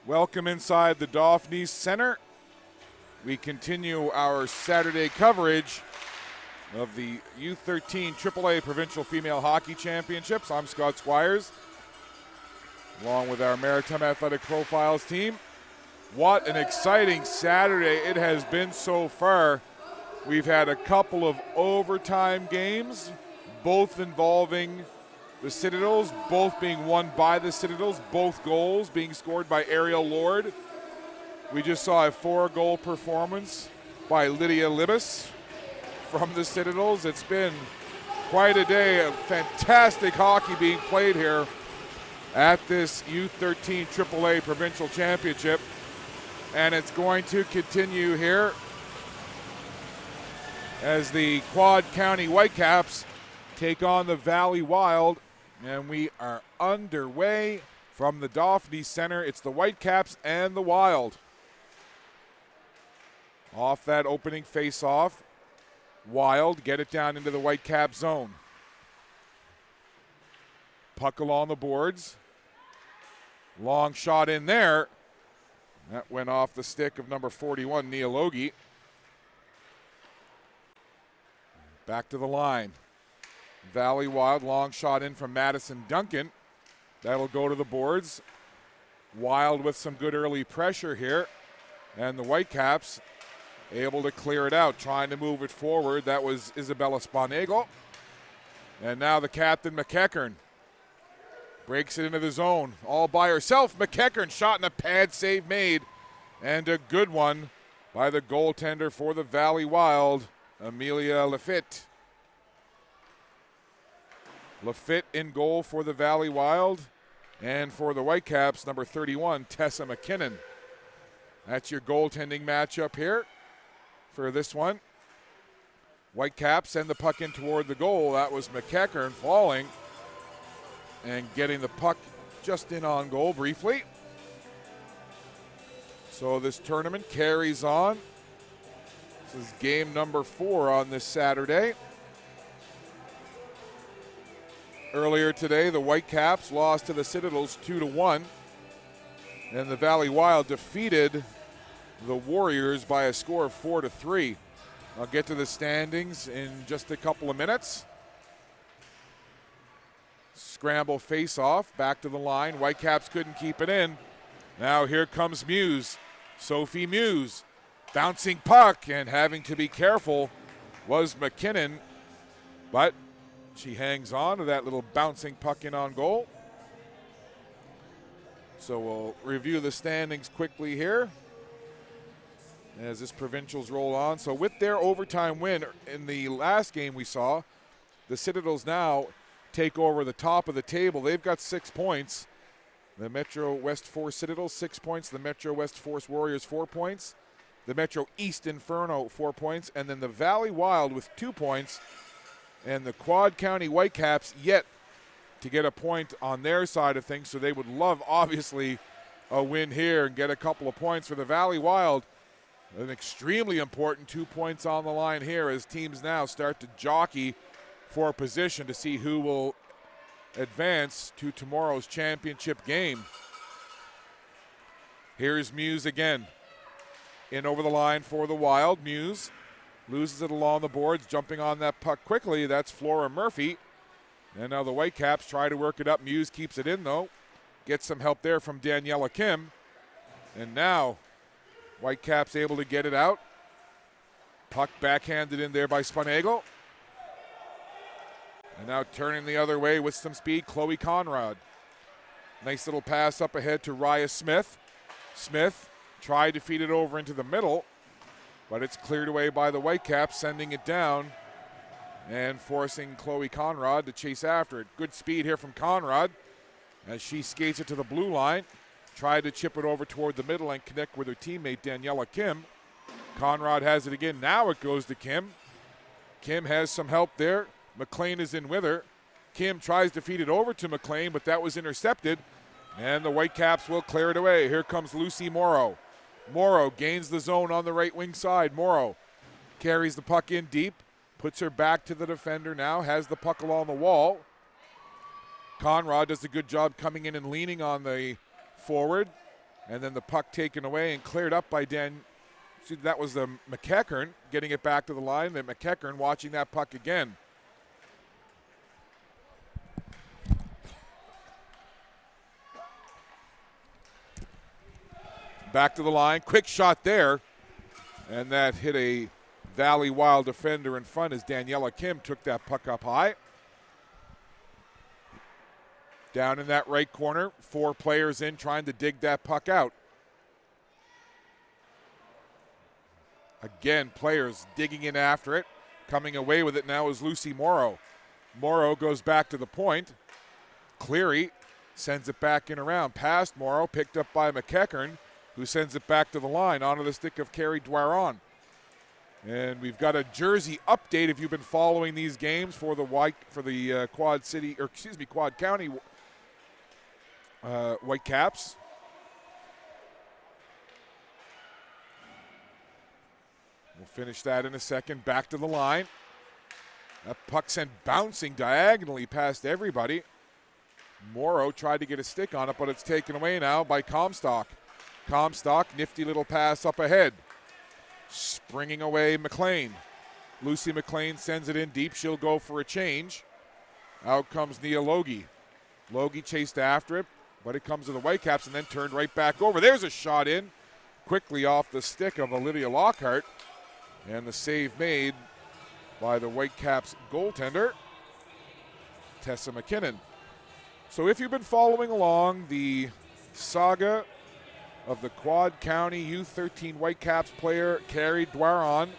Welcome inside the Dauphin Center. We continue our Saturday coverage of the U13 AAA Provincial Female Hockey Championships. I'm Scott Squires, along with our Maritime Athletic Profiles team. What an exciting Saturday it has been so far. We've had a couple of overtime games, both involving the Citadels, both being won by the Citadels, both goals being scored by Ariel Lord. We just saw a 4-goal performance by Lydia Libas from the Citadels. It's been quite a day of fantastic hockey being played here at this U13 AAA Provincial Championship. And it's going to continue here as the Quad County Whitecaps take on the Valley Wild. And we are underway from the Dauphin Center. It's the Whitecaps and the Wild. Off that opening face-off, Wild get it down into the Whitecap zone. Puck along the boards. Long shot in there. That went off the stick of number 41, Neil Logie. Back to the line. Valley Wild, long shot in from Madison Duncan. That'll go to the boards. Wild with some good early pressure here. And the Whitecaps able to clear it out, trying to move it forward. That was Isabella Spanego. And now the captain, McEachern, breaks it into the zone all by herself. McEachern shot in a pad, save made. And a good one by the goaltender for the Valley Wild, Amelia Lafitte. Lafitte in goal for the Valley Wild, and for the Whitecaps, number 31, Tessa McKinnon. That's your goaltending matchup here for this one. Whitecaps send the puck in toward the goal. That was McEachern falling and getting the puck just in on goal briefly. So this tournament carries on. This is game number 4 on this Saturday. Earlier today, the Whitecaps lost to the Citadels 2-1, and the Valley Wild defeated the Warriors by a score of 4-3. I'll get to the standings in just a couple of minutes. Scramble face-off, back to the line. Whitecaps couldn't keep it in. Now here comes Muse. Sophie Muse, bouncing puck, and having to be careful was McKinnon, but she hangs on to that little bouncing puck in on goal. So we'll review the standings quickly here as this Provincials roll on. So with their overtime win in the last game we saw, the Citadels now take over the top of the table. They've got 6 points. The Metro West Force Citadels, 6 points. The Metro West Force Warriors, 4 points. The Metro East Inferno, 4 points. And then the Valley Wild with 2 points. And the Quad County Whitecaps yet to get a point on their side of things, so they would love, obviously, a win here and get a couple of points for the Valley Wild. An extremely important 2 points on the line here as teams now start to jockey for a position to see who will advance to tomorrow's championship game. Here's Muse again. In over the line for the Wild. Muse loses it along the boards, jumping on that puck quickly. That's Flora Murphy. And now the Whitecaps try to work it up. Muse keeps it in, though. Gets some help there from Daniela Kim. And now Whitecaps able to get it out. Puck backhanded in there by Spanego. And now turning the other way with some speed, Chloe Conrad. Nice little pass up ahead to Raya Smith. Smith tried to feed it over into the middle, but it's cleared away by the Whitecaps, sending it down and forcing Chloe Conrad to chase after it. Good speed here from Conrad as she skates it to the blue line. Tried to chip it over toward the middle and connect with her teammate Daniela Kim. Conrad has it again. Now it goes to Kim. Kim has some help there. McLean is in with her. Kim tries to feed it over to McLean, but that was intercepted, and the Whitecaps will clear it away. Here comes Lucy Morrow. Morrow gains the zone on the right wing side. Morrow carries the puck in deep, puts her back to the defender now, has the puck along the wall. Conrad does a good job coming in and leaning on the forward. And then the puck taken away and cleared up by that was the McEachern getting it back to the line. Then McEachern watching that puck again. Back to the line, quick shot there. And that hit a Valley Wild defender in front as Daniela Kim took that puck up high. Down in that right corner, 4 players in trying to dig that puck out. Again, players digging in after it. Coming away with it now is Lucy Morrow. Morrow goes back to the point. Cleary sends it back in around. Past Morrow, picked up by McEachern, who sends it back to the line onto the stick of Carrie Dwaron. And we've got a jersey update if you've been following these games for the Quad County Whitecaps. We'll finish that in a second. Back to the line. That puck sent bouncing diagonally past everybody. Morrow tried to get a stick on it, but it's taken away now by Comstock. Comstock, nifty little pass up ahead. Springing away McLean. Lucy McLean sends it in deep. She'll go for a change. Out comes Nia Logie. Logie chased after it, but it comes to the Whitecaps and then turned right back over. There's a shot in. Quickly off the stick of Olivia Lockhart. And the save made by the Whitecaps goaltender, Tessa McKinnon. So if you've been following along the saga of the Quad County U13 Whitecaps player, Carrie Dwaron,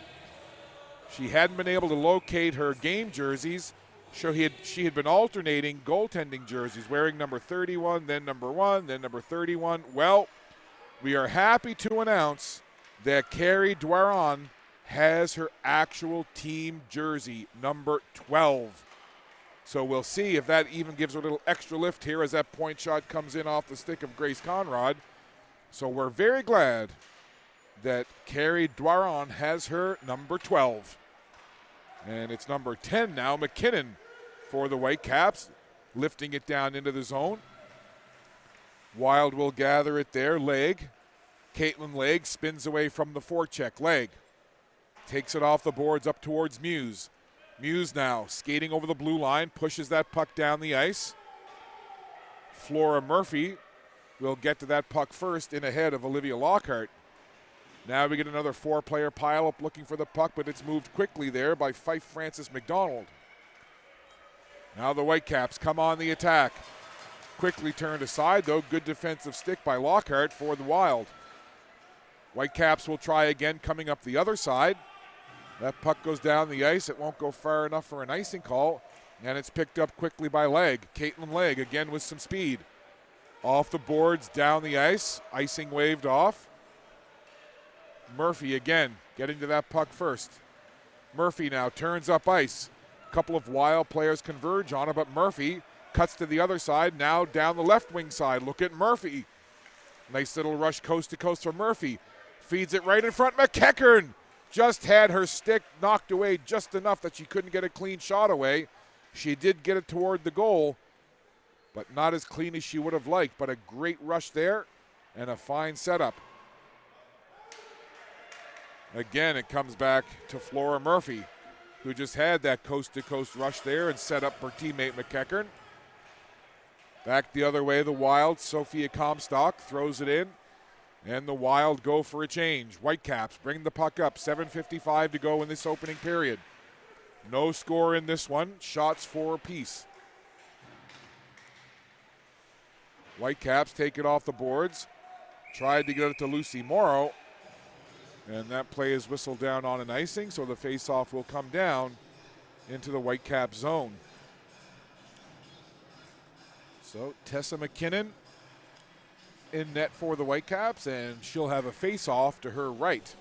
she hadn't been able to locate her game jerseys. So she had been alternating goaltending jerseys, wearing number 31, then number 1, then number 31. Well, we are happy to announce that Carrie Dwaron has her actual team jersey, number 12. So we'll see if that even gives her a little extra lift here as that point shot comes in off the stick of Grace Conrad. So we're very glad that Carrie Dwaron has her number 12. And it's number 10 now, McKinnon for the Whitecaps, lifting it down into the zone. Wild will gather it there. Legg. Caitlin Legg spins away from the forecheck. Legg takes it off the boards up towards Muse. Muse now skating over the blue line, pushes that puck down the ice. Flora Murphy will get to that puck first in ahead of Olivia Lockhart. Now we get another 4-player pileup looking for the puck, but it's moved quickly there by Fife Francis McDonald. Now the Whitecaps come on the attack. Quickly turned aside, though. Good defensive stick by Lockhart for the Wild. Whitecaps will try again coming up the other side. That puck goes down the ice. It won't go far enough for an icing call, and it's picked up quickly by Legg. Caitlin Legg again with some speed. Off the boards, down the ice. Icing waved off. Murphy again getting to that puck first. Murphy now turns up ice. A couple of Wild players converge on it, but Murphy cuts to the other side, now down the left wing side. Look at Murphy. Nice little rush coast to coast for Murphy. Feeds it right in front. McEachern just had her stick knocked away just enough that she couldn't get a clean shot away. She did get it toward the goal, but not as clean as she would have liked. But a great rush there and a fine setup. Again, it comes back to Flora Murphy, who just had that coast-to-coast rush there and set up her teammate McEachern. Back the other way, the Wild. Sophia Comstock throws it in, and the Wild go for a change. Whitecaps bring the puck up. 7:55 to go in this opening period. No score in this one. Shots for apiece. Whitecaps take it off the boards. Tried to get it to Lucy Morrow, and that play is whistled down on an icing, so the faceoff will come down into the Whitecap zone. So Tessa McKinnon in net for the Whitecaps, and she'll have a face-off to her right.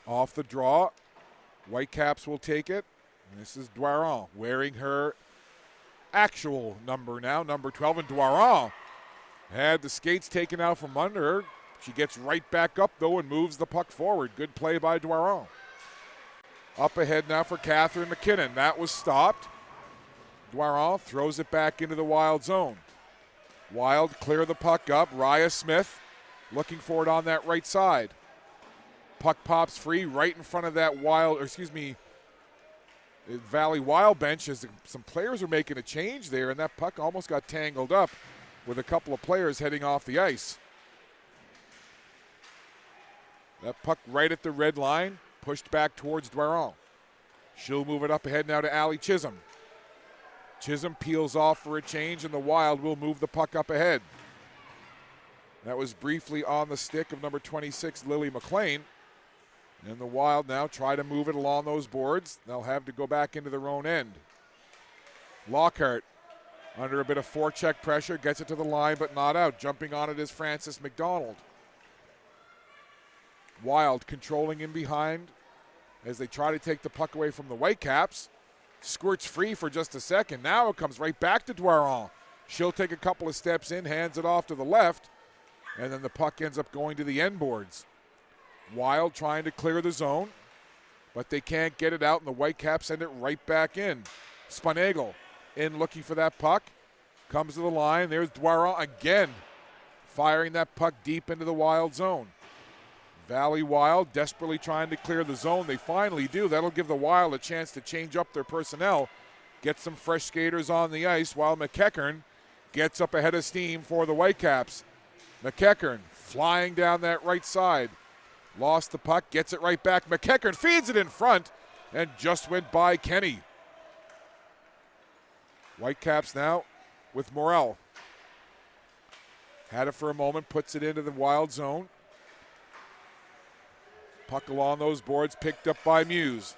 Off the draw, Whitecaps will take it. And this is Dwaron wearing her actual number now, number 12, and Dwaron had the skates taken out from under her. She gets right back up, though, and moves the puck forward. Good play by Dwaron. Up ahead now for Catherine McKinnon. That was stopped. Dwaron throws it back into the Wild zone. Wild clear the puck up. Raya Smith looking for it on that right side. Puck pops free right in front of that Valley Wild bench as some players are making a change there, and that puck almost got tangled up with a couple of players heading off the ice. That puck right at the red line, pushed back towards Dwaron. She'll move it up ahead now to Allie Chisholm. Chisholm peels off for a change, and the Wild will move the puck up ahead. That was briefly on the stick of number 26, Lily McLean. And the Wild now try to move it along those boards. They'll have to go back into their own end. Lockhart, under a bit of forecheck pressure, gets it to the line but not out. Jumping on it is Francis McDonald. Wild controlling in behind as they try to take the puck away from the Whitecaps. Squirts free for just a second. Now it comes right back to Dwaron. She'll take a couple of steps in, hands it off to the left, and then the puck ends up going to the end boards. Wild trying to clear the zone, but they can't get it out, and the Whitecaps send it right back in. Spanegal in looking for that puck. Comes to the line. There's Dwaron again, firing that puck deep into the Wild zone. Valley Wild desperately trying to clear the zone. They finally do. That'll give the Wild a chance to change up their personnel, get some fresh skaters on the ice, while McEachern gets up ahead of steam for the Whitecaps. McEachern flying down that right side. Lost the puck, gets it right back. McEachern feeds it in front and just went by Kenny. Whitecaps now with Morrell. Had it for a moment, puts it into the Wild zone. Puck along those boards, picked up by Muse.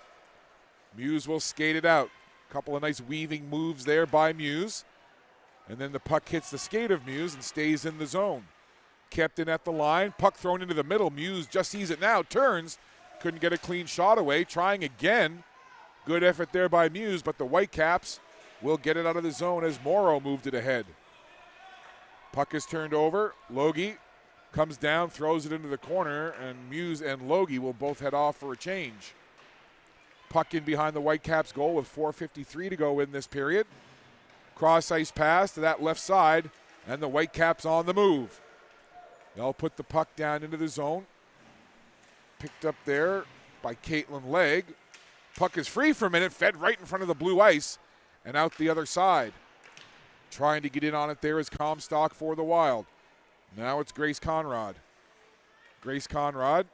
Muse will skate it out. Couple of nice weaving moves there by Muse. And then the puck hits the skate of Muse and stays in the zone. Kept in at the line, puck thrown into the middle. Muse just sees it now, turns, couldn't get a clean shot away, trying again. Good effort there by Muse, but the Whitecaps will get it out of the zone as Morrow moved it ahead. Puck is turned over. Logie comes down, throws it into the corner, and Muse and Logie will both head off for a change. Puck in behind the Whitecaps goal with 4:53 to go in this period. Cross ice pass to that left side, and the Whitecaps on the move. They'll put the puck down into the zone. Picked up there by Caitlin Legg. Puck is free for a minute, fed right in front of the blue ice and out the other side. Trying to get in on it there is Comstock for the Wild. Now it's Grace Conrad. Grace Conrad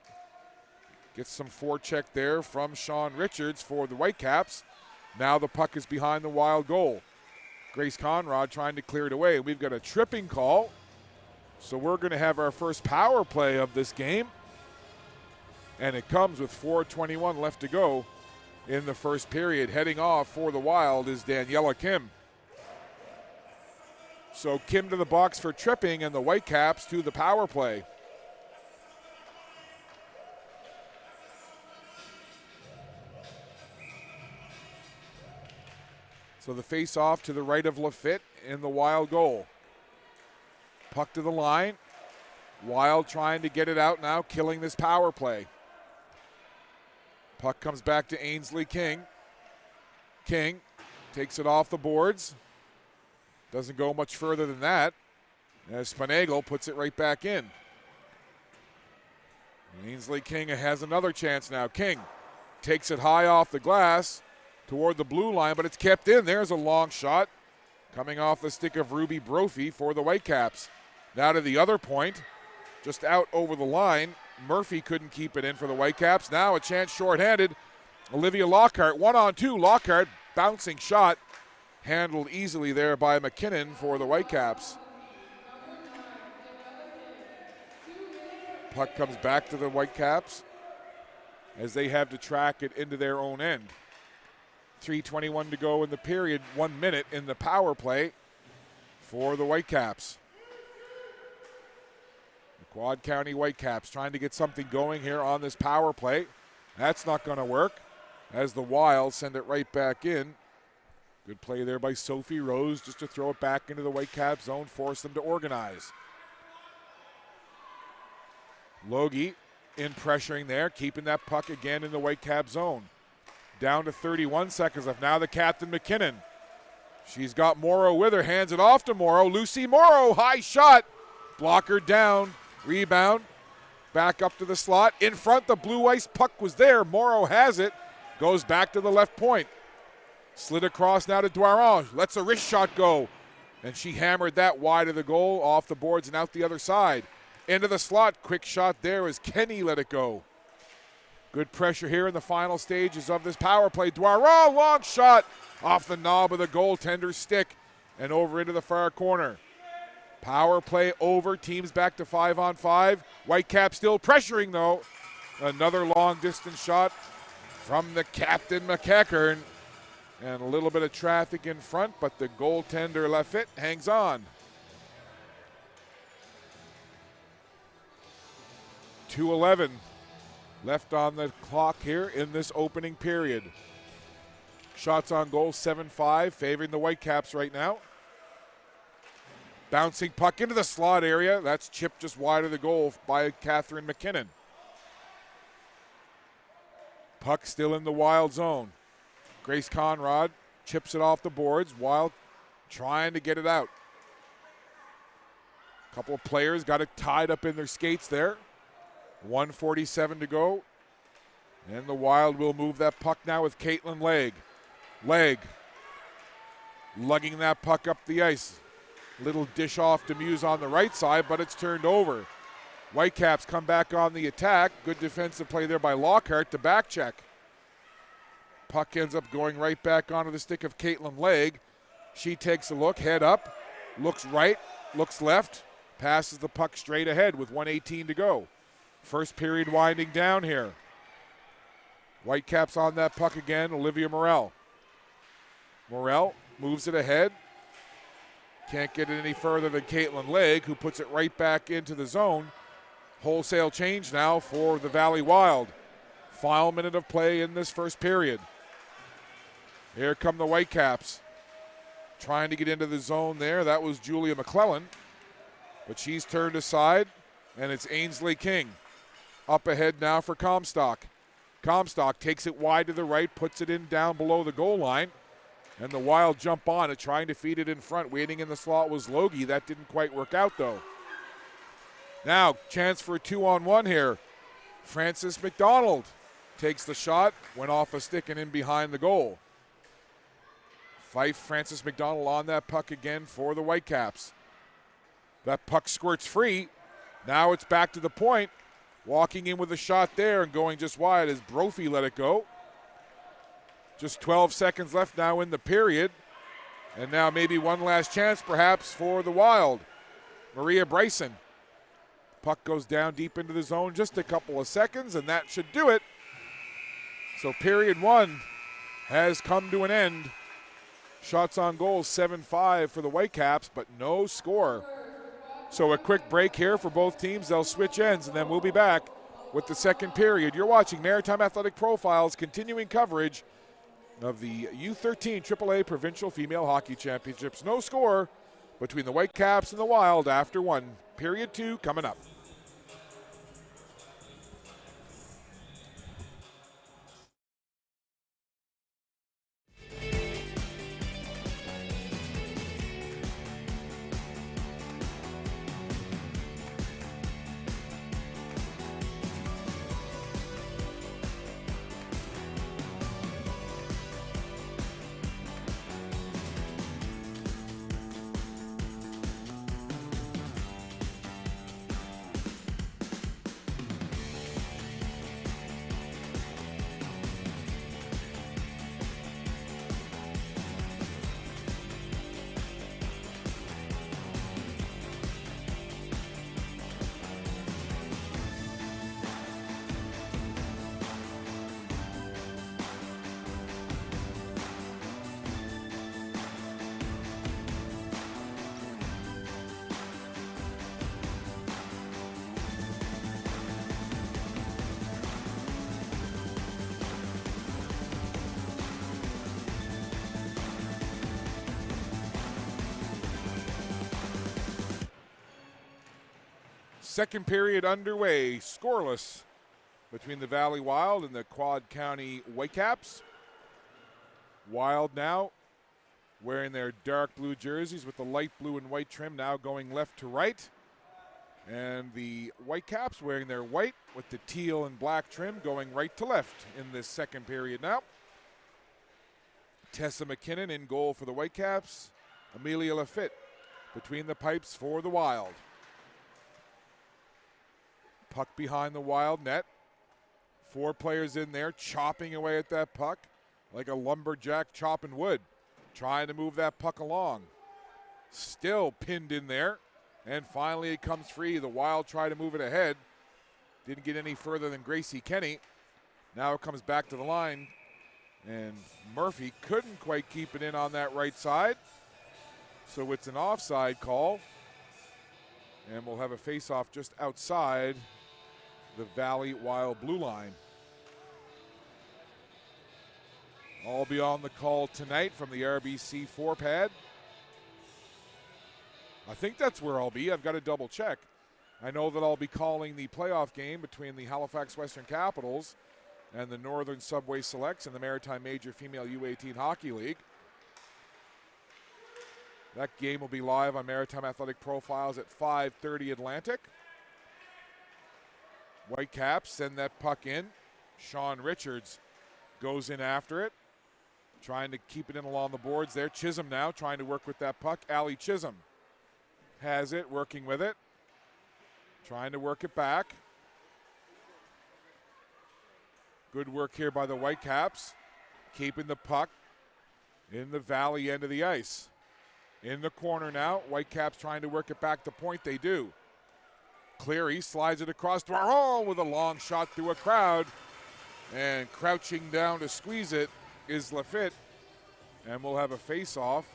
gets some forecheck there from Sean Richards for the Whitecaps. Now the puck is behind the Wild goal. Grace Conrad trying to clear it away. We've got a tripping call. So we're going to have our first power play of this game. And it comes with 4:21 left to go in the first period. Heading off for the Wild is Daniela Kim. So Kim to the box for tripping, and the Whitecaps to the power play. So the face-off to the right of Lafitte in the Wild goal. Puck to the line. Wild trying to get it out now, killing this power play. Puck comes back to Ainsley King. King takes it off the boards. Doesn't go much further than that, as Spanegal puts it right back in. Ainsley King has another chance now. King takes it high off the glass toward the blue line, but it's kept in. There's a long shot coming off the stick of Ruby Brophy for the Whitecaps. Now to the other point, just out over the line. Murphy couldn't keep it in for the Whitecaps. Now a chance shorthanded. Olivia Lockhart, 1-on-2. Lockhart, bouncing shot, handled easily there by McKinnon for the Whitecaps. Puck comes back to the Whitecaps as they have to track it into their own end. 3:21 to go in the period, 1 minute in the power play for the Whitecaps. The Quad County Whitecaps trying to get something going here on this power play. That's not going to work as the Wild send it right back in. Good play there by Sophie Rose just to throw it back into the Whitecaps zone, force them to organize. Logie in pressuring there, keeping that puck again in the Whitecaps zone. Down to 31 seconds left. Now the captain, McKinnon. She's got Morrow with her, hands it off to Morrow. Lucy Morrow, high shot. Blocker down, rebound. Back up to the slot. In front, the blue ice puck was there. Morrow has it. Goes back to the left point. Slid across now to Doiron. Lets a wrist shot go. And she hammered that wide of the goal, off the boards and out the other side. Into the slot. Quick shot there as Kenny let it go. Good pressure here in the final stages of this power play. Doiron, long shot off the knob of the goaltender's stick and over into the far corner. Power play over. Teams back to 5-on-5. Whitecaps still pressuring, though. Another long-distance shot from the captain, McEachern. And a little bit of traffic in front, but the goaltender Lafitte hangs on. 2:11 left on the clock here in this opening period. Shots on goal, 7-5, favoring the Whitecaps right now. Bouncing puck into the slot area. That's chipped just wide of the goal by Catherine McKinnon. Puck still in the Wild zone. Grace Conrad chips it off the boards. Wild trying to get it out. A couple of players got it tied up in their skates there. 1:47 to go. And the Wild will move that puck now with Caitlin Legg. Legg lugging that puck up the ice. Little dish off to Muse on the right side, but it's turned over. Whitecaps come back on the attack. Good defensive play there by Lockhart to back check. Puck ends up going right back onto the stick of Caitlin Legg. She takes a look, head up, looks right, looks left, passes the puck straight ahead with 1:18 to go. First period winding down here. Whitecaps on that puck again, Olivia Morel. Morel moves it ahead. Can't get it any further than Caitlin Legg, who puts it right back into the zone. Wholesale change now for the Valley Wild. Final minute of play in this first period. Here come the Whitecaps. Trying to get into the zone there. That was Julia McClellan. But she's turned aside, and it's Ainsley King. Up ahead now for Comstock. Comstock takes it wide to the right, puts it in down below the goal line. And the Wild jump on it, trying to feed it in front. Waiting in the slot was Logie. That didn't quite work out, though. Now, chance for a 2-on-1 here. Frances McDonald takes the shot, went off a stick and in behind the goal. Fife, Frances McDonald on that puck again for the Whitecaps. That puck squirts free. Now it's back to the point. Walking in with a shot there and going just wide as Brophy let it go. Just 12 seconds left now in the period. And now maybe one last chance perhaps for the Wild. Maria Bryson. Puck goes down deep into the zone, just a couple of seconds, and that should do it. So period one has come to an end. Shots on goal, 7-5 for the Whitecaps, but no score. So a quick break here for both teams. They'll switch ends, and then we'll be back with the second period. You're watching Maritime Athletic Profiles, continuing coverage of the U13 AAA Provincial Female Hockey Championships. No score between the Whitecaps and the Wild after one. Period two coming up. Second period underway, scoreless between the Valley Wild and the Quad County Whitecaps. Wild now wearing their dark blue jerseys with the light blue and white trim, now going left to right. And the Whitecaps wearing their white with the teal and black trim, going right to left in this second period now. Tessa McKinnon in goal for the Whitecaps. Amelia Lafitte between the pipes for the Wild. Puck behind the Wild net. 4 players in there chopping away at that puck like a lumberjack chopping wood, trying to move that puck along. Still pinned in there, and finally it comes free. The Wild try to move it ahead. Didn't get any further than Gracie Kenny. Now it comes back to the line, and Murphy couldn't quite keep it in on that right side. So it's an offside call, and we'll have a face-off just outside the Valley Wild blue line. I'll be on the call tonight from the RBC 4-pad. I think that's where I'll be. I've got to double check. I know that I'll be calling the playoff game between the Halifax Western Capitals and the Northern Subway Selects in the Maritime Major Female U18 Hockey League. That game will be live on Maritime Athletic Profiles at 5:30 Atlantic. Whitecaps send that puck in. Sean Richards goes in after it, trying to keep it in along the boards there. Chisholm now trying to work with that puck. Allie Chisholm has it, working with it, trying to work it back. Good work here by the Whitecaps, keeping the puck in the Valley end of the ice. In the corner now, Whitecaps trying to work it back to point. They do. Cleary slides it across to our with a long shot through a crowd. And crouching down to squeeze it is Lafitte. And we'll have a face-off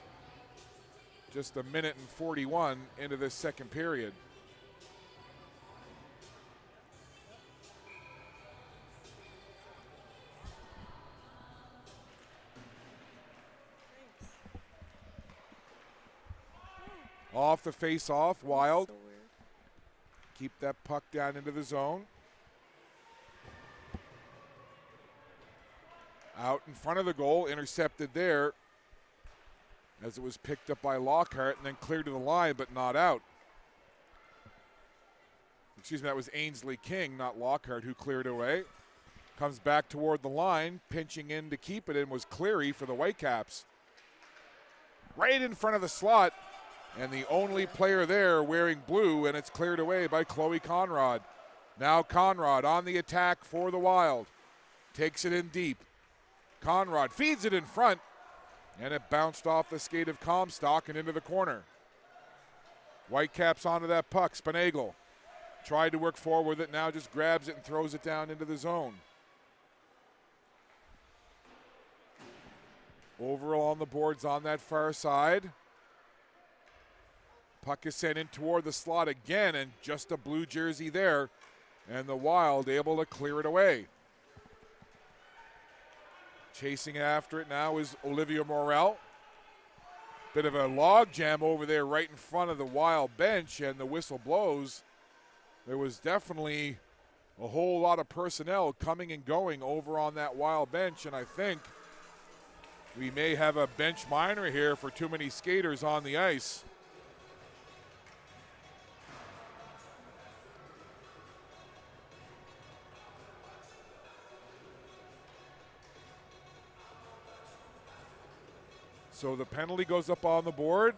just 1:41 into this second period. Off the face-off, Wild. Keep that puck down into the zone. Out in front of the goal, intercepted there as it was picked up by Lockhart and then cleared to the line, but not out. Excuse me, that was Ainsley King, not Lockhart, who cleared away. Comes back toward the line, pinching in to keep it in was Cleary for the Whitecaps. Right in front of the slot, and the only player there wearing blue, and it's cleared away by Chloe Conrad. Now Conrad on the attack for the Wild. Takes it in deep. Conrad feeds it in front, and it bounced off the skate of Comstock and into the corner. Whitecaps onto that puck. Spinagle tried to work forward with it, now just grabs it and throws it down into the zone. Overall on the boards on that far side. Puck is sent in toward the slot again, and just a blue jersey there, and the Wild able to clear it away. Chasing after it now is Olivia Morel. Bit of a log jam over there right in front of the Wild bench, and the whistle blows. There was definitely a whole lot of personnel coming and going over on that Wild bench, and I think we may have a bench minor here for too many skaters on the ice. So the penalty goes up on the board,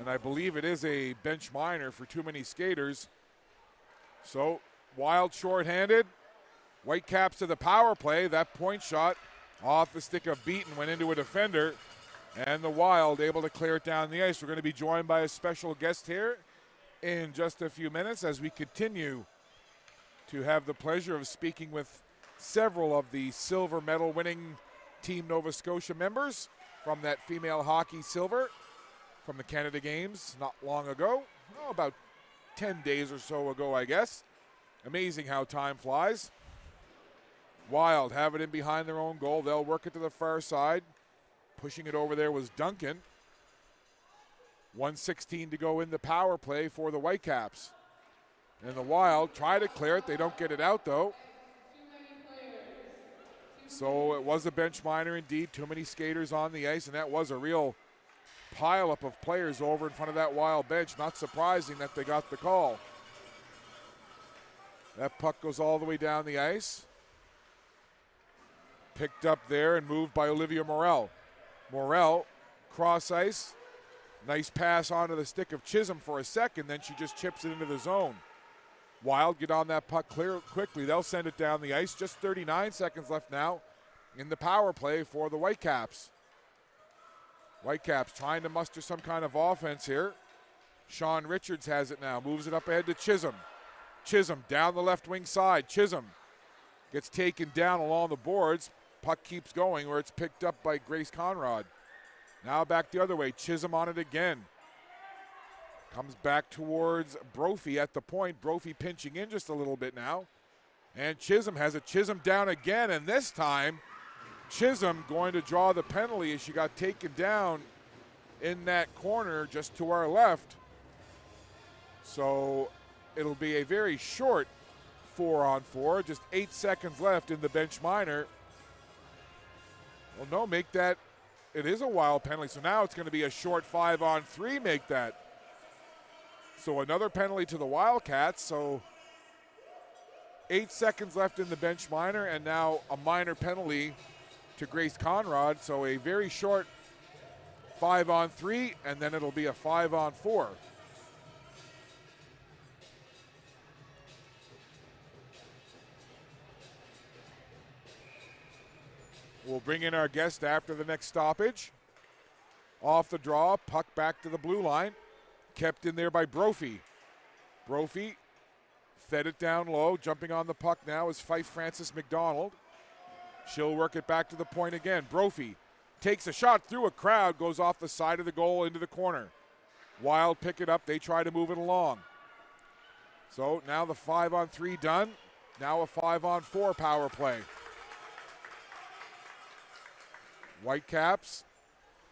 and I believe it is a bench minor for too many skaters. So Wild shorthanded. Whitecaps to the power play. That point shot off the stick of Beaton went into a defender, and the Wild able to clear it down the ice. We're going to be joined by a special guest here in just a few minutes as we continue to have the pleasure of speaking with several of the silver medal winning Team Nova Scotia members from that female hockey silver from the Canada Games not long ago, about 10 days or so ago, I guess. Amazing how time flies. Wild have it in behind their own goal. They'll work it to the far side. Pushing it over there was Duncan. 1:16 to go in the power play for the Whitecaps. And the Wild try to clear it. They don't get it out, though. So it was a bench minor indeed. Too many skaters on the ice, and that was a real pileup of players over in front of that Wild bench. Not surprising that they got the call. That puck goes all the way down the ice. Picked up there and moved by Olivia Morel. Morel, cross ice. Nice pass onto the stick of Chisholm for a second, then she just chips it into the zone. Wild get on that puck clear quickly. They'll send it down the ice. Just 39 seconds left now in the power play for the Whitecaps. Whitecaps trying to muster some kind of offense here. Sean Richards has it now. Moves it up ahead to Chisholm. Chisholm down the left wing side. Chisholm gets taken down along the boards. Puck keeps going where it's picked up by Grace Conrad. Now back the other way. Chisholm on it again. Comes back towards Brophy at the point. Brophy pinching in just a little bit now. And Chisholm has it. Chisholm down again, and this time Chisholm going to draw the penalty as she got taken down in that corner just to our left. So it'll be a very short 4-on-4. Just 8 seconds left in the bench minor. Well, no, make that. It is a Wild penalty, so now it's going to be a short 5-on-3, make that. So another penalty to the Wildcats, so 8 seconds left in the bench minor, and now a minor penalty to Grace Conrad, so a very short 5-on-3, and then it'll be a 5-on-4. We'll bring in our guest after the next stoppage. Off the draw, puck back to the blue line. Kept in there by Brophy. Brophy fed it down low. Jumping on the puck now is Fife Francis McDonald. She'll work it back to the point again. Brophy takes a shot through a crowd, goes off the side of the goal into the corner. Wild pick it up. They try to move it along. So now the 5-on-3 done. Now a 5-on-4 power play. Whitecaps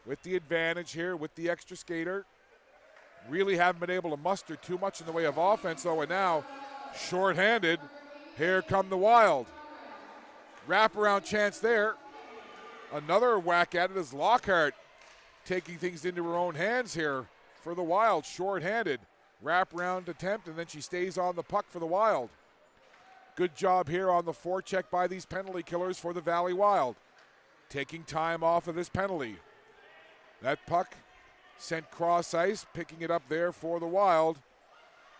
with the advantage here, with the extra skater. Really haven't been able to muster too much in the way of offense, though, and now shorthanded. Here come the Wild. Wraparound chance there. Another whack at it is Lockhart taking things into her own hands here for the Wild. Shorthanded. Wraparound attempt, and then she stays on the puck for the Wild. Good job here on the forecheck by these penalty killers for the Valley Wild. Taking time off of this penalty. That puck sent cross ice, picking it up there for the Wild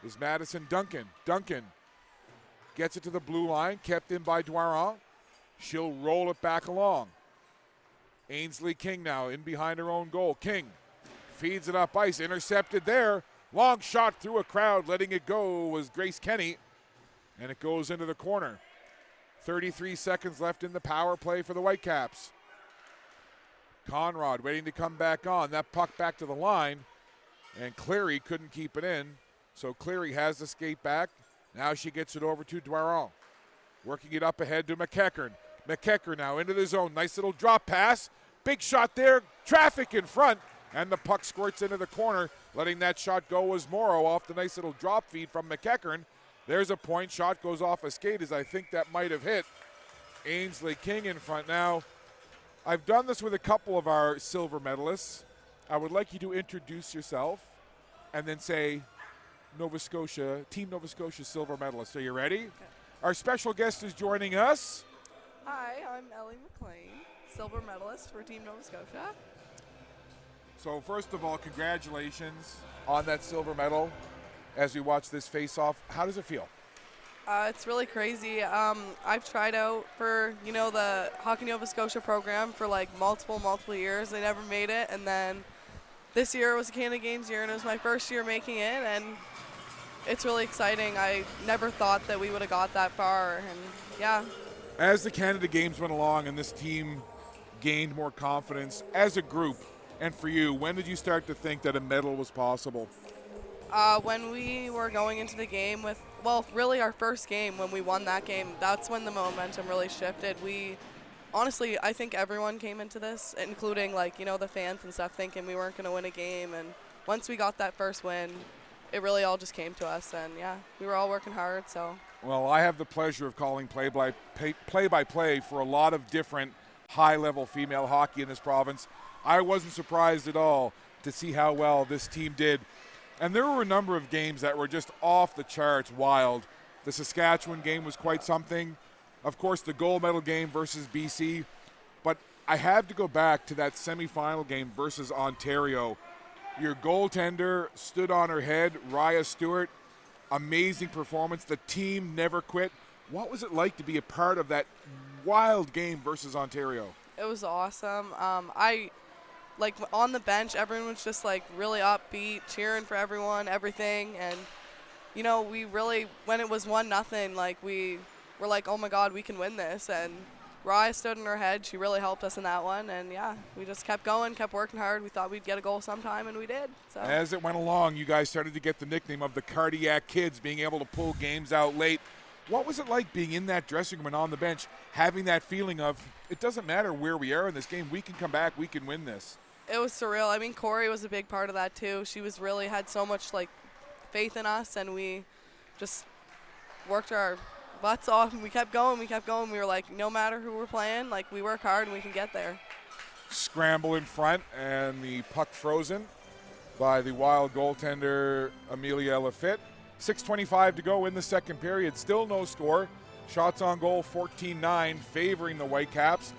is Madison Duncan. Duncan gets it to the blue line, kept in by Dwaron. She'll roll it back along. Ainsley King now in behind her own goal. King feeds it up ice, intercepted there. Long shot through a crowd, letting it go was Grace Kenny, and it goes into the corner. 33 seconds left in the power play for the Whitecaps. Conrad waiting to come back on. That puck back to the line, and Cleary couldn't keep it in. So Cleary has the skate back. Now she gets it over to Dwaron. Working it up ahead to McEachern. McEachern now into the zone. Nice little drop pass. Big shot there. Traffic in front, and the puck squirts into the corner. Letting that shot go was Morrow off the nice little drop feed from McEachern. There's a point. Shot goes off a skate as I think that might have hit Ainsley King in front. Now, I've done this with a couple of our silver medalists. I would like you to introduce yourself and then say Nova Scotia, Team Nova Scotia silver medalist. Are you ready? Okay. Our special guest is joining us. Hi, I'm Ellie McLean, silver medalist for Team Nova Scotia. So first of all, congratulations on that silver medal as we watch this face-off. How does it feel? It's really crazy. I've tried out for, the Hockey Nova Scotia program for like multiple years. I never made it, and then this year was a Canada Games year, and it was my first year making it, and it's really exciting. I never thought that we would have got that far, and yeah. As the Canada Games went along and this team gained more confidence as a group, and for you, when did you start to think that a medal was possible? When we were going into the game with, really our first game, when we won that game, that's when the momentum really shifted. Honestly, I think everyone came into this, including the fans and stuff, thinking we weren't going to win a game. And once we got that first win, it really all just came to us. And yeah, we were all working hard. So Well, I have the pleasure of calling play-by-play for a lot of different high-level female hockey in this province. I wasn't surprised at all to see how well this team did. And there were a number of games that were just off the charts wild. The Saskatchewan game was quite something. Of course, the gold medal game versus BC. But I had to go back to that semifinal game versus Ontario. Your goaltender stood on her head, Raya Stewart. Amazing performance. The team never quit. What was it like to be a part of that wild game versus Ontario? It was awesome. On the bench, everyone was just like really upbeat, cheering for everyone, everything. And, we really, when it was 1-0, like we were like, oh my God, we can win this. And Raya stood in her head. She really helped us in that one. And yeah, we just kept going, kept working hard. We thought we'd get a goal sometime, and we did. So as it went along, you guys started to get the nickname of the Cardiac Kids, being able to pull games out late. What was it like being in that dressing room and on the bench, having that feeling of, it doesn't matter where we are in this game, we can come back, we can win this? It was surreal. I mean, Corey was a big part of that too. She was really had so much faith in us, and we just worked our butts off, and we kept going. We were like, no matter who we're playing, we work hard and we can get there. Scramble in front, and the puck frozen by the Wild goaltender Amelia Lafitte. 6:25 to go in the second period. Still no score. Shots on goal 14-9 favoring the Whitecaps.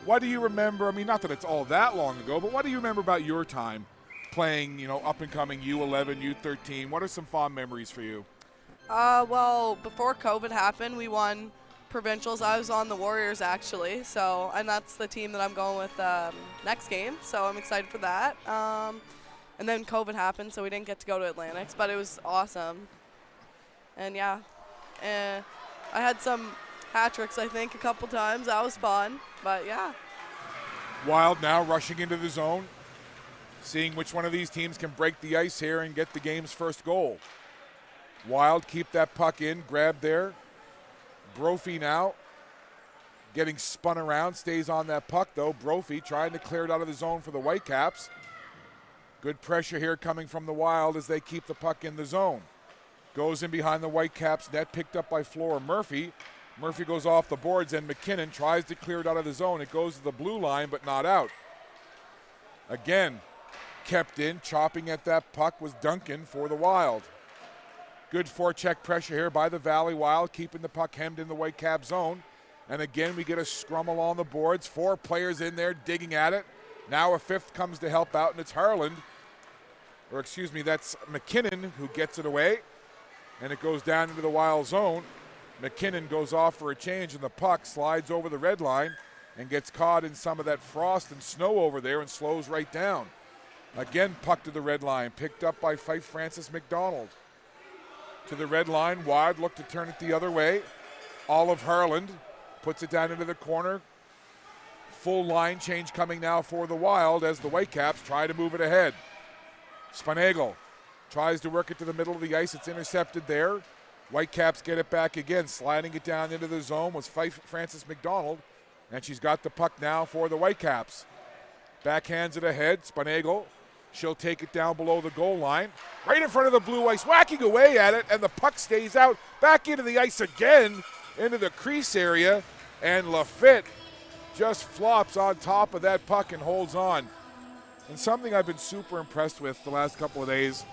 What do you remember? I mean, not that it's all that long ago, but what do you remember about your time playing, up-and-coming U11, U13? What are some fond memories for you? Well, before COVID happened, we won provincials. I was on the Warriors, actually. And that's the team that I'm going with next game. So I'm excited for that. And then COVID happened, so we didn't get to go to Atlantics, but it was awesome. And yeah, I had some hat tricks, I think, a couple times. That was fun, but yeah. Wild now rushing into the zone, seeing which one of these teams can break the ice here and get the game's first goal. Wild keep that puck in, grab there. Brophy now getting spun around, stays on that puck though. Brophy trying to clear it out of the zone for the Whitecaps. Good pressure here coming from the Wild as they keep the puck in the zone. Goes in behind the Whitecaps net, picked up by Flora Murphy. Murphy goes off the boards, and McKinnon tries to clear it out of the zone. It goes to the blue line, but not out. Again, kept in, chopping at that puck was Duncan for the Wild. Good forecheck pressure here by the Valley Wild, keeping the puck hemmed in the Whitecap zone. And again, we get a scrum along the boards. 4 players in there digging at it. Now a 5th comes to help out, and it's Harland. Or excuse me, that's McKinnon who gets it away. And it goes down into the Wild zone. McKinnon goes off for a change, and the puck slides over the red line and gets caught in some of that frost and snow over there and slows right down. Again, puck to the red line, picked up by Fife Francis McDonald. To the red line, Wild look to turn it the other way. Olive Harland puts it down into the corner. Full line change coming now for the Wild as the Whitecaps try to move it ahead. Spanegal tries to work it to the middle of the ice. It's intercepted there. Whitecaps get it back again. Sliding it down into the zone was Fife Francis McDonald. And she's got the puck now for the Whitecaps. Backhands it ahead. Spanegal. She'll take it down below the goal line. Right in front of the blue ice. Whacking away at it. And the puck stays out. Back into the ice again. Into the crease area. And Lafitte just flops on top of that puck and holds on. And something I've been super impressed with the last couple of days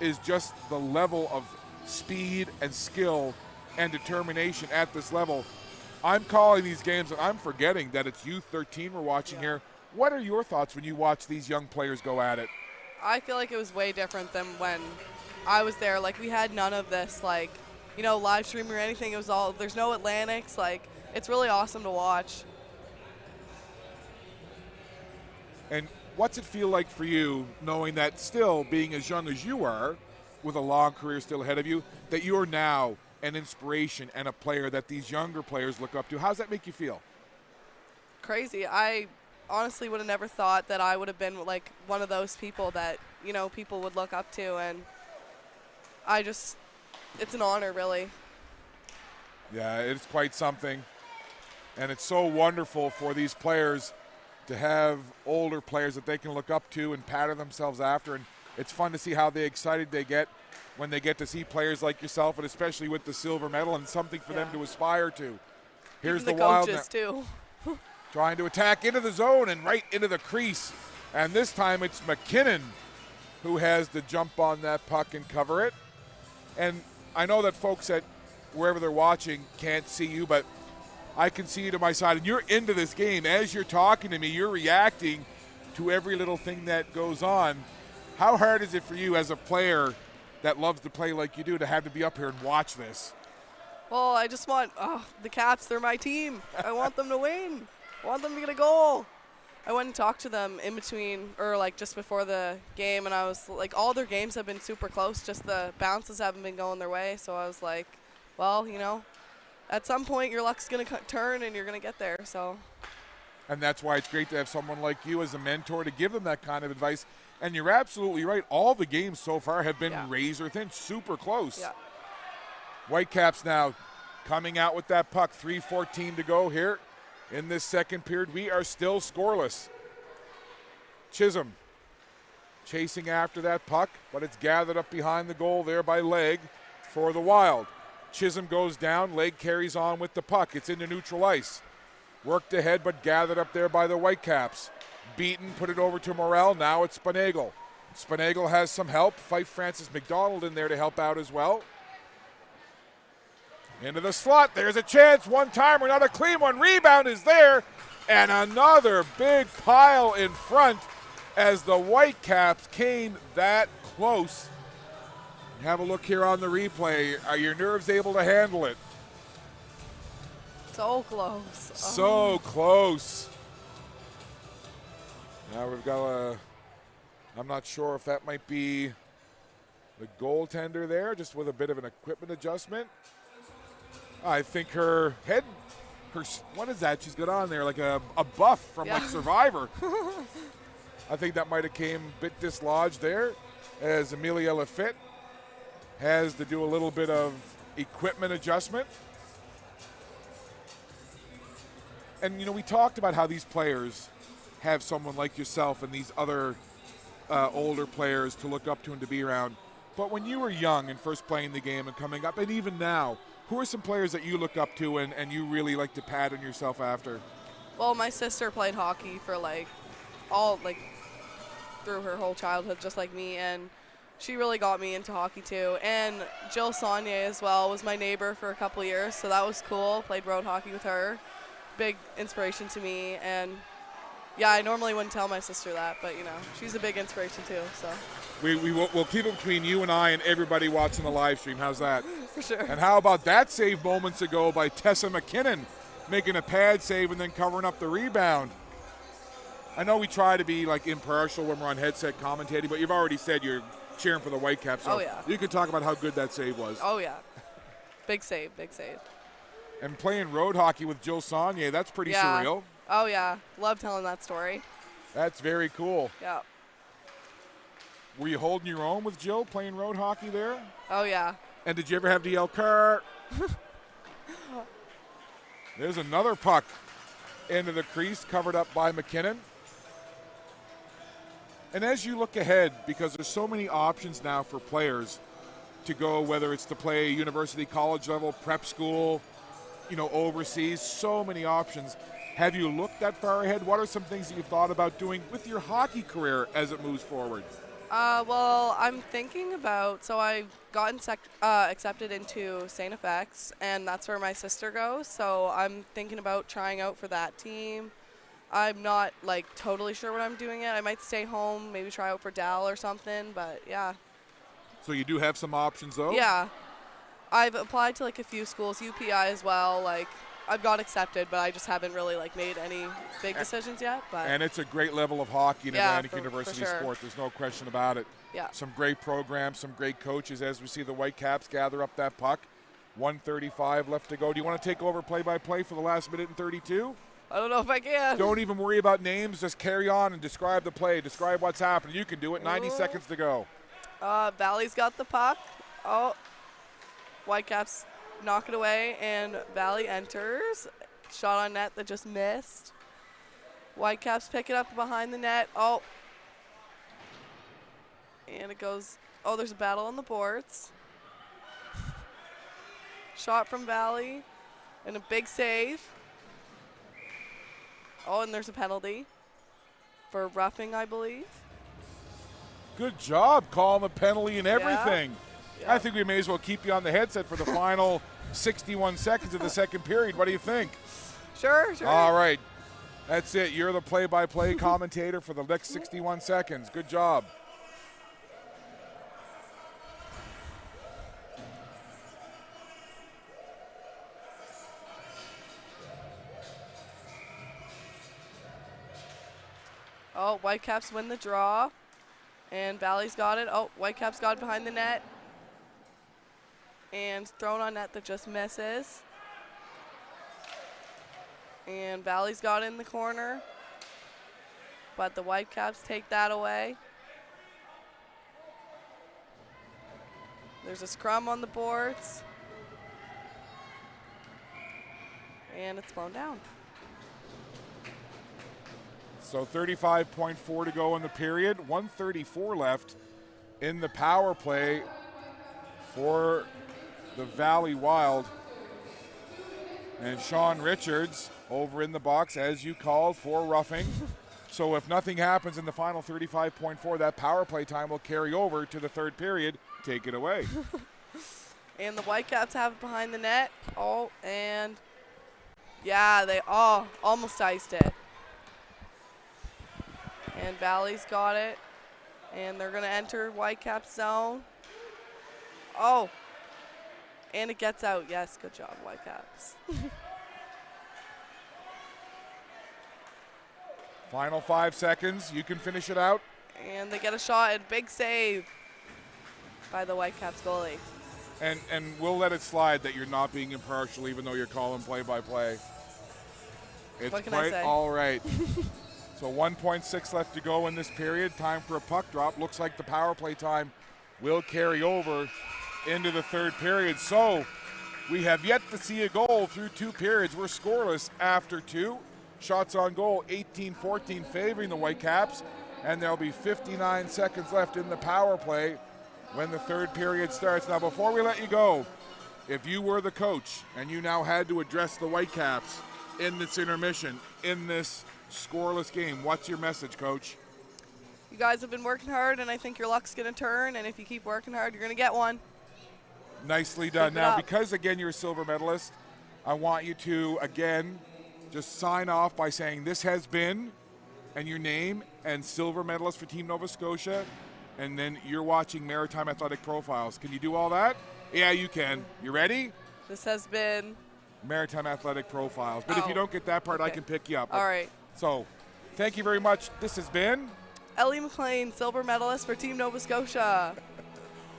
is just the level of speed and skill and determination at this level. I'm calling these games and I'm forgetting that it's U13 we're watching here. What are your thoughts when you watch these young players go at it? I feel like it was way different than when I was there. We had none of this, live streaming or anything. It was all, there's no Atlantics. It's really awesome to watch. And what's it feel like for you, knowing that still being as young as you are, with a long career still ahead of you, that you're now an inspiration and a player that these younger players look up to? How does that make you feel? Crazy. I honestly would have never thought that I would have been one of those people that, people would look up to. And it's an honor, really. Yeah, it's quite something. And it's so wonderful for these players to have older players that they can look up to and pattern themselves after. And it's fun to see how excited they get when they get to see players like yourself, and especially with the silver medal, and something for them to aspire to. Here's Even the Wild coaches too. trying to attack into the zone and right into the crease. And this time it's McKinnon who has to jump on that puck and cover it. And I know that folks at wherever they're watching can't see you, but I can see you to my side. And you're into this game. As you're talking to me, you're reacting to every little thing that goes on. How hard is it for you as a player that loves to play like you do to have to be up here and watch this? Well, I just want the Caps. They're my team. I want them to win. I want them to get a goal. I went and talked to them in between, or like just before the game, and I was like, all their games have been super close. Just the bounces haven't been going their way. So I was like, well, you know, at some point your luck's going to turn and you're going to get there. So. And that's why it's great to have someone like you as a mentor to give them that kind of advice. And you're absolutely right. All the games so far have been razor thin, super close. Yeah. Whitecaps now coming out with that puck. 3:14 to go here in this second period. We are still scoreless. Chisholm chasing after that puck, but it's gathered up behind the goal there by Legg for the Wild. Chisholm goes down. Legg carries on with the puck. It's into neutral ice. Worked ahead, but gathered up there by the Whitecaps. Beaten, put it over to Morrell. Now it's Spanagle. Spanagle has some help. Fife Francis McDonald in there to help out as well. Into the slot. There's a chance. One-timer, not a clean one. Rebound is there. And another big pile in front as the Whitecaps came that close. Have a look here on the replay. Are your nerves able to handle it? So close. So close. Now we've got I'm not sure if that might be the goaltender there, just with a bit of an equipment adjustment. I think her head, what is that she's got on there? Like a buff from like Survivor. I think that might have came a bit dislodged there as Amelia Lafitte has to do a little bit of equipment adjustment. And, you know, we talked about how these players have someone like yourself and these other older players to look up to and to be around. But when you were young and first playing the game and coming up, and even now, who are some players that you look up to and you really like to pat on yourself after? Well, my sister played hockey for through her whole childhood, just like me, and she really got me into hockey too. And Jill Saunier as well was my neighbor for a couple years, so that was cool. Played road hockey with her. Big inspiration to me, and yeah, I normally wouldn't tell my sister that, but you know, she's a big inspiration too. So we'll keep it between you and I and everybody watching the live stream. How's that? For sure. And how about that save moments ago by Tessa McKinnon, making a pad save and then covering up the rebound. I know we try to be like impartial when we're on headset commentating, but you've already said you're cheering for the Whitecaps. So you can talk about how good that save was. Oh yeah, big save, big save. And playing road hockey with Jill Saunier, that's pretty surreal. Oh yeah, love telling that story. That's very cool. Yeah. Were you holding your own with Jill playing road hockey there? Oh yeah. And did you ever have to yell, Kurt? There's another puck into the crease, covered up by McKinnon. And as you look ahead, because there's so many options now for players to go, whether it's to play university, college level, prep school, you know, overseas, so many options. Have you looked that far ahead? What are some things that you've thought about doing with your hockey career as it moves forward? Well, I'm thinking about, so I got accepted into St. FX, and that's where my sister goes. So I'm thinking about trying out for that team. I'm not like totally sure what I'm doing yet. I might stay home, maybe try out for Dal or something, but yeah. So you do have some options though? Yeah. I've applied to like a few schools, UPI as well. Like I've got accepted, but I just haven't really like made any big decisions yet. But and it's a great level of hockey in Atlantic University sport. There's no question about it. Yeah. Some great programs, some great coaches as we see the Whitecaps gather up that puck. 1:35 left to go. Do you want to take over play-by-play for the last minute and 32? I don't know if I can. Don't even worry about names. Just carry on and describe the play. Describe what's happening. You can do it. 90 seconds to go. Valley's got the puck. Oh, Whitecaps knock it away, and Valley enters. Shot on net that just missed. Whitecaps pick it up behind the net. Oh. And it goes Oh, there's a battle on the boards. Shot from Valley and a big save. Oh, and there's a penalty for roughing, I believe. Good job calling the penalty and everything. Yeah. I think we may as well keep you on the headset for the final 61 seconds of the second period. What do you think? Sure. All right. That's it. You're the play-by-play commentator for the next 61 seconds. Good job. Oh, Whitecaps win the draw. And Valley's got it. Oh, Whitecaps got it behind the net. And thrown on net that just misses. And Valley's got it in the corner. But the Whitecaps take that away. There's a scrum on the boards. And it's blown down. So 35.4 to go in the period. 1:34 left in the power play for the Valley Wild. And Sean Richards over in the box, as you called, for roughing. So if nothing happens in the final 35.4, that power play time will carry over to the third period. Take it away. And the Whitecaps have it behind the net. Oh, and yeah, they almost iced it. And Valley's got it. And they're going to enter Whitecaps zone. Oh, and it gets out. Yes, good job, Whitecaps. Final 5 seconds. You can finish it out. And they get a shot and big save by the Whitecaps goalie. And we'll let it slide that you're not being impartial, even though you're calling play-by-play. It's What can I quite say? all right. So 1.6 left to go in this period. Time for a puck drop. Looks like the power play time will carry over into the third period. So we have yet to see a goal through 2 periods. We're scoreless after 2. Shots on goal, 18-14 favoring the Whitecaps. And there'll be 59 seconds left in the power play when the third period starts. Now, before we let you go, if you were the coach and you now had to address the Whitecaps in this intermission, in this scoreless game, what's your message, Coach? You guys have been working hard, and I think your luck's going to turn. And if you keep working hard, you're going to get one. Nicely done. Keep it Now, up. because, again, you're a silver medalist, I want you to, again, just sign off by saying this has been, and your name, and silver medalist for Team Nova Scotia, and then you're watching Maritime Athletic Profiles. Can you do all that? Yeah, you can. You ready? This has been Maritime Athletic Profiles. But if you don't get that part, I Okay. can pick you up. all right. So, thank you very much. This has been Ellie McLean, silver medalist for Team Nova Scotia.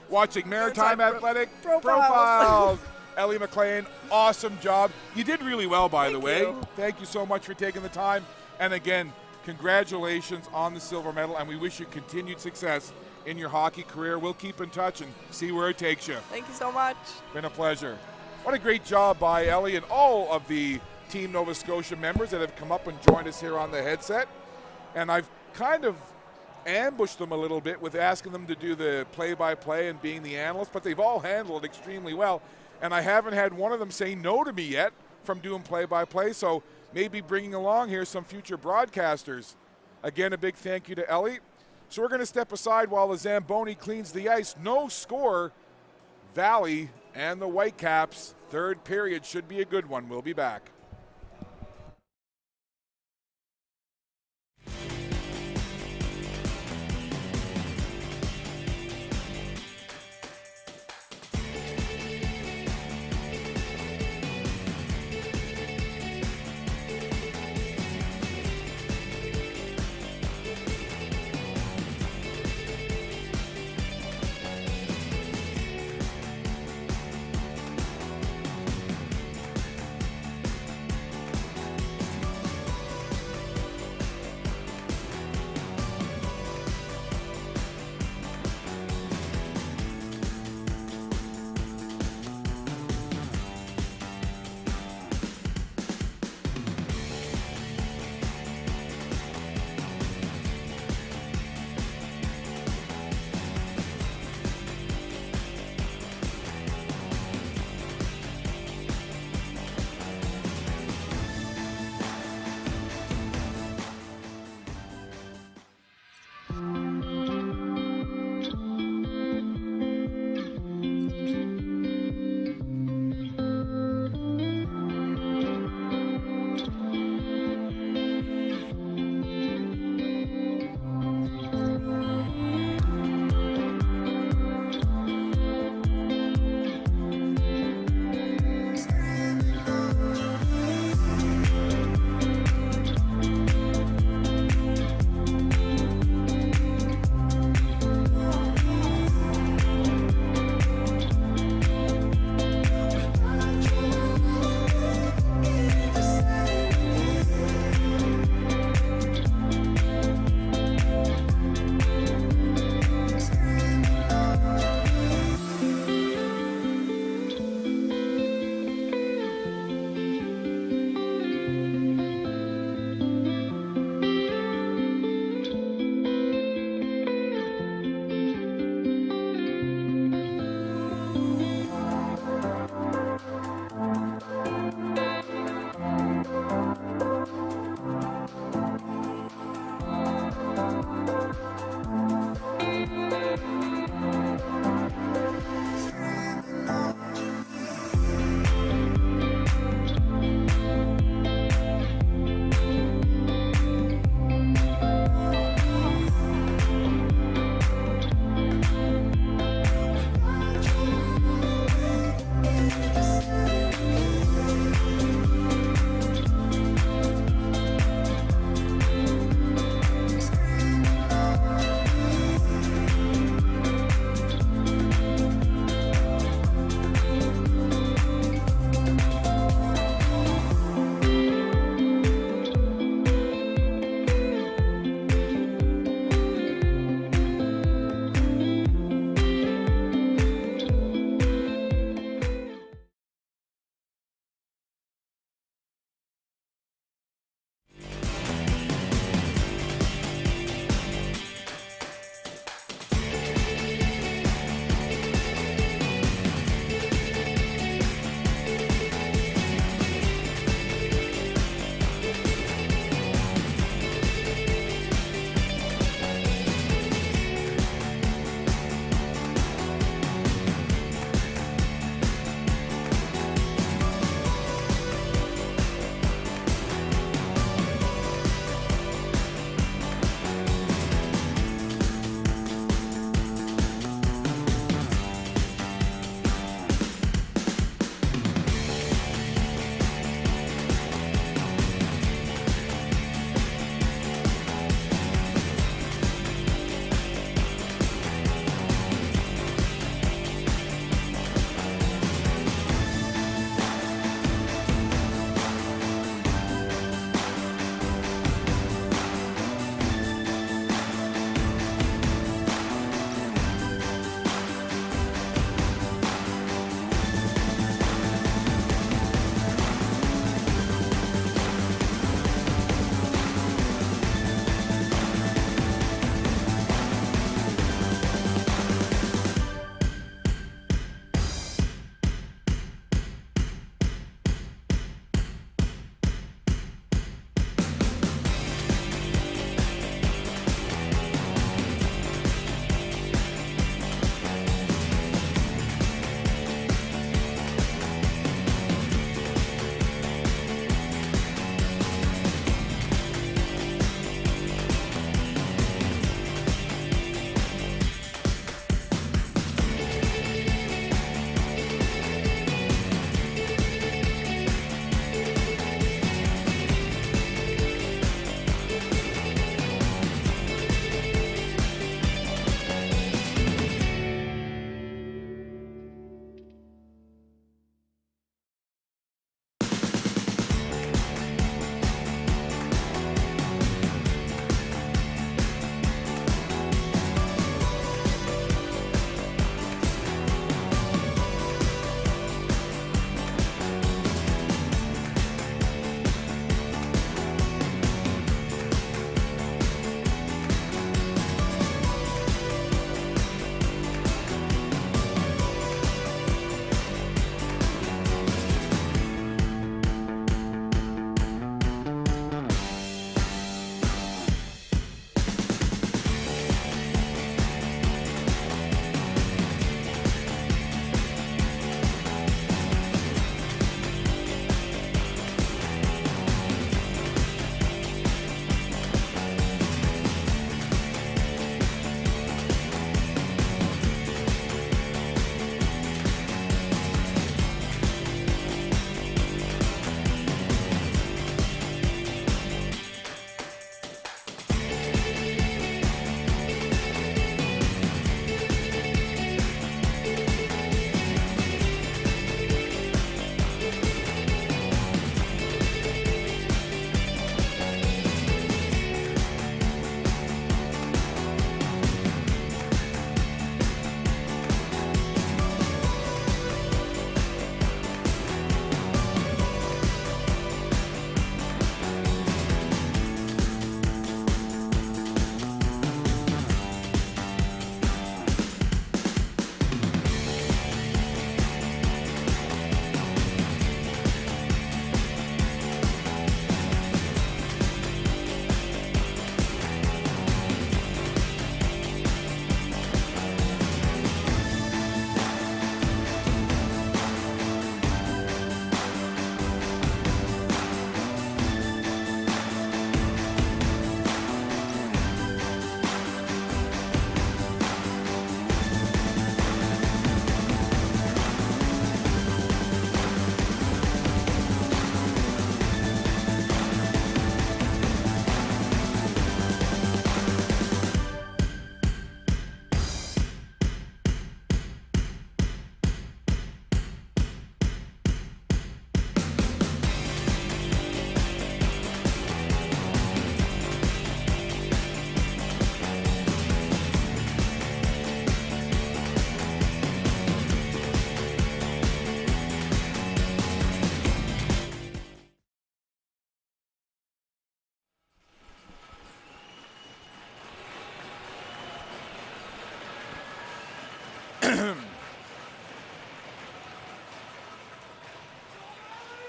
watching Maritime Maritime Athletic Profiles. Profiles. Ellie McLean, awesome job. You did really well, by the Thank way. you. Thank you so much for taking the time. And again, congratulations on the silver medal, and we wish you continued success in your hockey career. We'll keep in touch and see where it takes you. Thank you so much. Been a pleasure. What a great job by Ellie and all of the Team Nova Scotia members that have come up and joined us here on the headset. And I've kind of ambushed them a little bit with asking them to do the play-by-play and being the analyst, but they've all handled it extremely well. And I haven't had one of them say no to me yet from doing play-by-play, so maybe bringing along here some future broadcasters. Again, a big thank you to Ellie. So we're going to step aside while the Zamboni cleans the ice. No score. Valley and the Whitecaps. Third period should be a good one. We'll be back.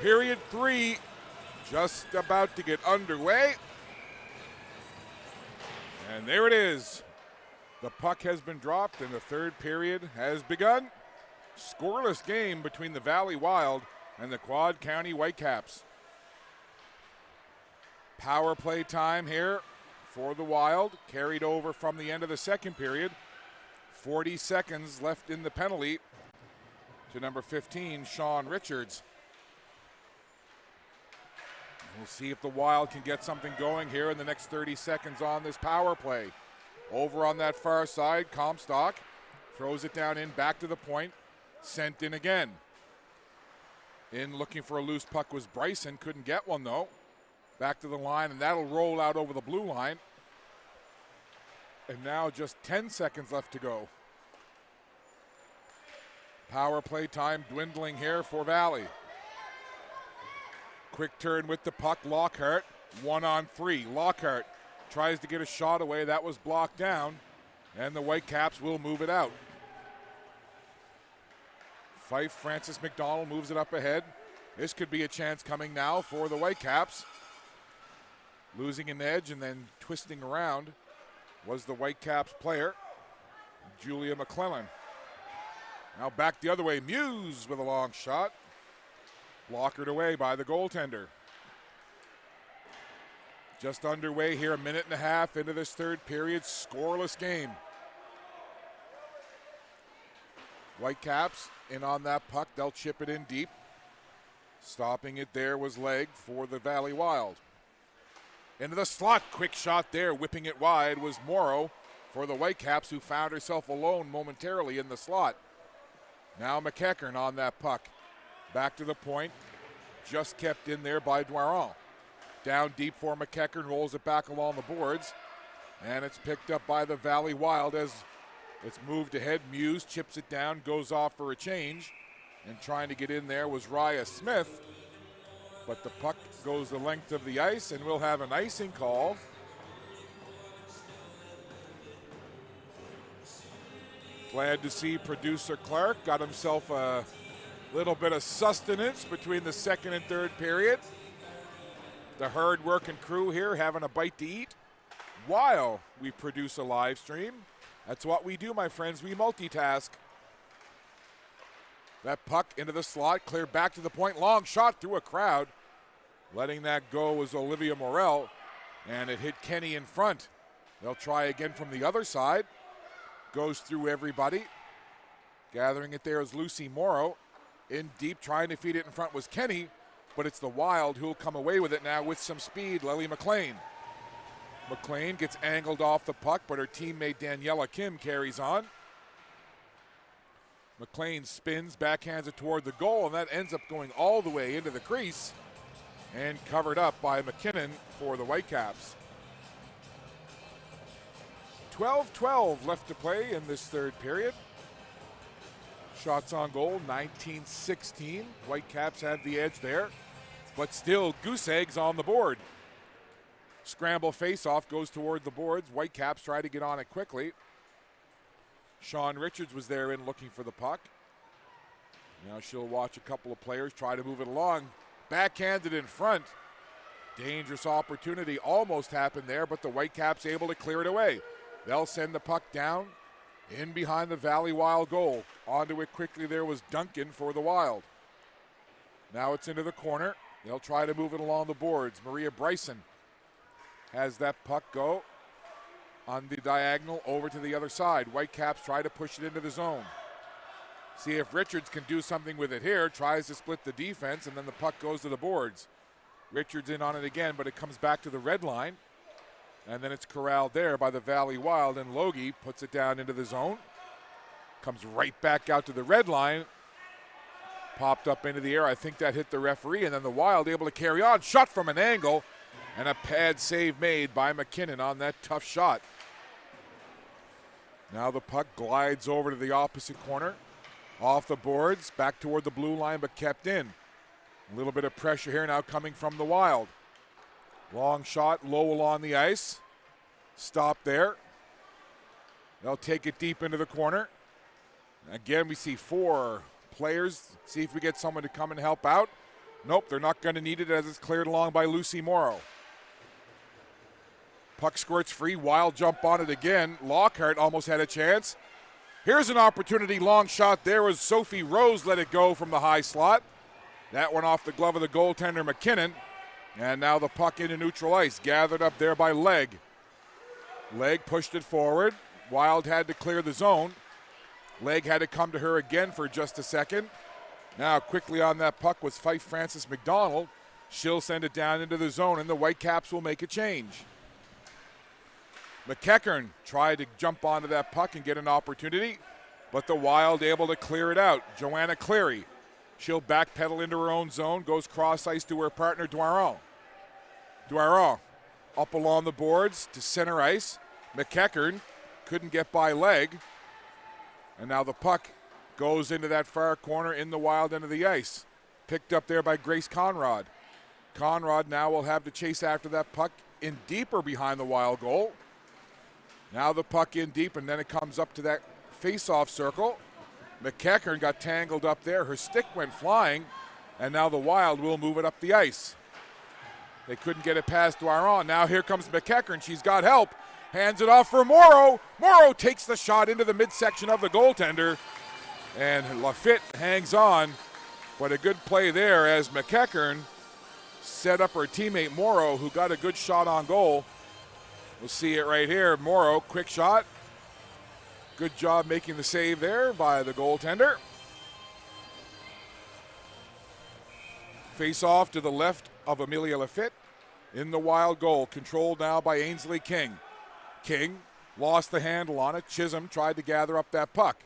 Period 3 just about to get underway. And there it is. The puck has been dropped and the third period has begun. Scoreless game between the Valley Wild and the Quad County Whitecaps. Power play time here for the Wild, carried over from the end of the second period. 40 seconds left in the penalty to number 15, Sean Richards. We'll see if the Wild can get something going here in the next 30 seconds on this power play. Over on that far side, Comstock throws it down in, back to the point, sent in again. In looking for a loose puck was Bryson, couldn't get one though. Back to the line, and that'll roll out over the blue line. And now just 10 seconds left to go. Power play time dwindling here for Valley. Quick turn with the puck, Lockhart, 1-on-3. Lockhart tries to get a shot away, that was blocked down, and the Whitecaps will move it out. Fife, Francis McDonald moves it up ahead. This could be a chance coming now for the Whitecaps. Losing an edge and then twisting around was the Whitecaps player, Julia McClellan. Now back the other way, Muse with a long shot. Blockered away by the goaltender. Just underway here, a minute and a half into this third period, scoreless game. Whitecaps in on that puck, they'll chip it in deep. Stopping it there was Legg for the Valley Wild. Into the slot, quick shot there, whipping it wide was Morrow for the Whitecaps, who found herself alone momentarily in the slot. Now McEachern on that puck. Back to the point, just kept in there by Doiron. Down deep for McEachern, rolls it back along the boards, and it's picked up by the Valley Wild as it's moved ahead. Muse chips it down, goes off for a change, and trying to get in there was Raya Smith. But the puck goes the length of the ice, and we'll have an icing call. Glad to see producer Clark got himself a little bit of sustenance between the second and third period. The hard-working crew here having a bite to eat while we produce a live stream. That's what we do, my friends. We multitask. That puck into the slot, cleared back to the point, long shot through a crowd. Letting that go was Olivia Morel, and it hit Kenny in front. They'll try again from the other side. Goes through everybody. Gathering it there is Lucy Morrow. In deep, trying to feed it in front was Kenny, but it's the Wild who'll come away with it now with some speed, Lily McLean. McLean gets angled off the puck, but her teammate Daniela Kim carries on. McLean spins, backhands it toward the goal, and that ends up going all the way into the crease and covered up by McKinnon for the Whitecaps. 12-12 left to play in this third period. Shots on goal, 19-16. Whitecaps had the edge there, but still goose eggs on the board. Scramble face-off goes toward the boards. Whitecaps try to get on it quickly. Sean Richards was there in looking for the puck. Now she'll watch a couple of players try to move it along. Backhanded in front. Dangerous opportunity almost happened there, but the Whitecaps able to clear it away. They'll send the puck down in behind the Valley Wild goal. Onto it quickly there was Duncan for the Wild. Now it's into the corner. They'll try to move it along the boards. Maria Bryson has that puck go on the diagonal over to the other side. Whitecaps try to push it into the zone. See if Richards can do something with it here. Tries to split the defense, and then the puck goes to the boards. Richards in on it again, but it comes back to the red line. And then it's corralled there by the Valley Wild, and Logie puts it down into the zone. Comes right back out to the red line. Popped up into the air. I think that hit the referee, and then the Wild able to carry on. Shot from an angle, and a pad save made by McKinnon on that tough shot. Now the puck glides over to the opposite corner. Off the boards, back toward the blue line, but kept in. A little bit of pressure here now coming from the Wild. Long shot, low along the ice. Stop there. They'll take it deep into the corner. Again, we see four players. See if we get someone to come and help out. Nope, they're not going to need it as it's cleared along by Lucy Morrow. Puck squirts free, Wild jump on it again. Lockhart almost had a chance. Here's an opportunity, long shot there as Sophie Rose let it go from the high slot. That went off the glove of the goaltender McKinnon. And now the puck into neutral ice, gathered up there by Legg. Legg pushed it forward. Wild had to clear the zone. Legg had to come to her again for just a second. Now quickly on that puck was Fife Frances McDonald. She'll send it down into the zone, and the Whitecaps will make a change. McEachern tried to jump onto that puck and get an opportunity, but the Wild able to clear it out. Joanna Cleary, she'll backpedal into her own zone, goes cross ice to her partner Doiron. Doiron up along the boards to center ice. McEachern couldn't get by Legg, and now the puck goes into that far corner in the Wild end of the ice. Picked up there by Grace Conrad. Conrad now will have to chase after that puck in deeper behind the Wild goal. Now the puck in deep, and then it comes up to that face-off circle. McEachern got tangled up there. Her stick went flying, and now the Wild will move it up the ice. They couldn't get it past Doiron. Now here comes McEachern. She's got help. Hands it off for Morrow. Morrow takes the shot into the midsection of the goaltender, and Lafitte hangs on. But a good play there as McEachern set up her teammate Morrow, who got a good shot on goal. We'll see it right here. Morrow, quick shot. Good job making the save there by the goaltender. Face off to the left of Amelia Lafitte in the Wild goal. Controlled now by Ainsley King. King lost the handle on it. Chisholm tried to gather up that puck.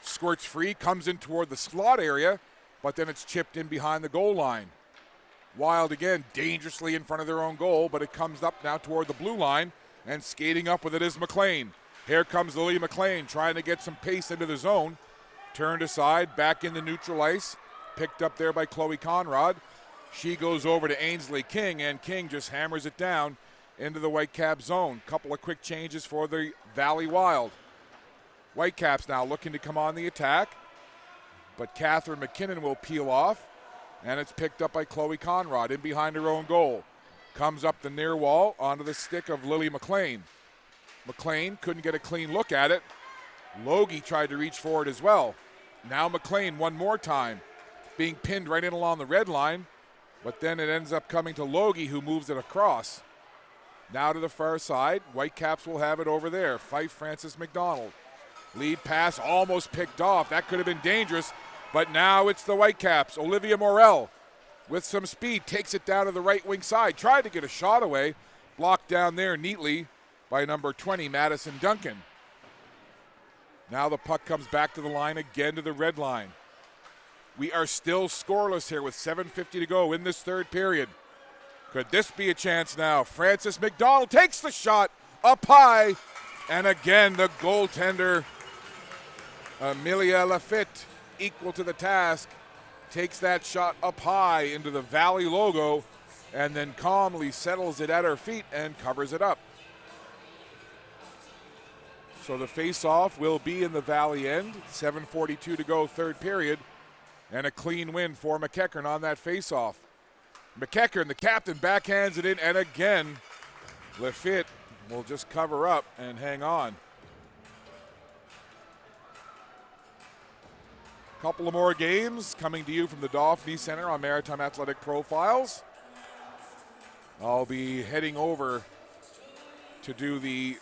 Squirts free, comes in toward the slot area, but then it's chipped in behind the goal line. Wild again dangerously in front of their own goal, but it comes up now toward the blue line, and skating up with it is McLean. Here comes Lily McLean trying to get some pace into the zone. Turned aside, back in the neutral ice. Picked up there by Chloe Conrad. She goes over to Ainsley King, and King just hammers it down into the Whitecap zone. Couple of quick changes for the Valley Wild. Whitecaps now looking to come on the attack, but Catherine McKinnon will peel off. And it's picked up by Chloe Conrad in behind her own goal. Comes up the near wall onto the stick of Lily McLean. McLean couldn't get a clean look at it. Logie tried to reach for it as well. Now McLean one more time, being pinned right in along the red line, but then it ends up coming to Logie, who moves it across. Now to the far side, Whitecaps will have it over there. Fife Frances McDonald. Lead pass almost picked off. That could have been dangerous. But now it's the Whitecaps. Olivia Morel with some speed takes it down to the right wing side. Tried to get a shot away. Blocked down there neatly by number 20, Madison Duncan. Now the puck comes back to the line again to the red line. We are still scoreless here with 7:50 to go in this third period. Could this be a chance now? Frances McDonald takes the shot up high. And again, the goaltender, Amelia Lafitte, equal to the task, takes that shot up high into the Valley logo and then calmly settles it at her feet and covers it up. So the face-off will be in the Valley end. 7:42 to go, third period, and a clean win for McEachern on that face-off. McEachern, the captain, backhands it in, and again, Lafitte will just cover up and hang on. Couple of more games coming to you from the Dauphin Center on Maritime Athletic Profiles. I'll be heading over to do the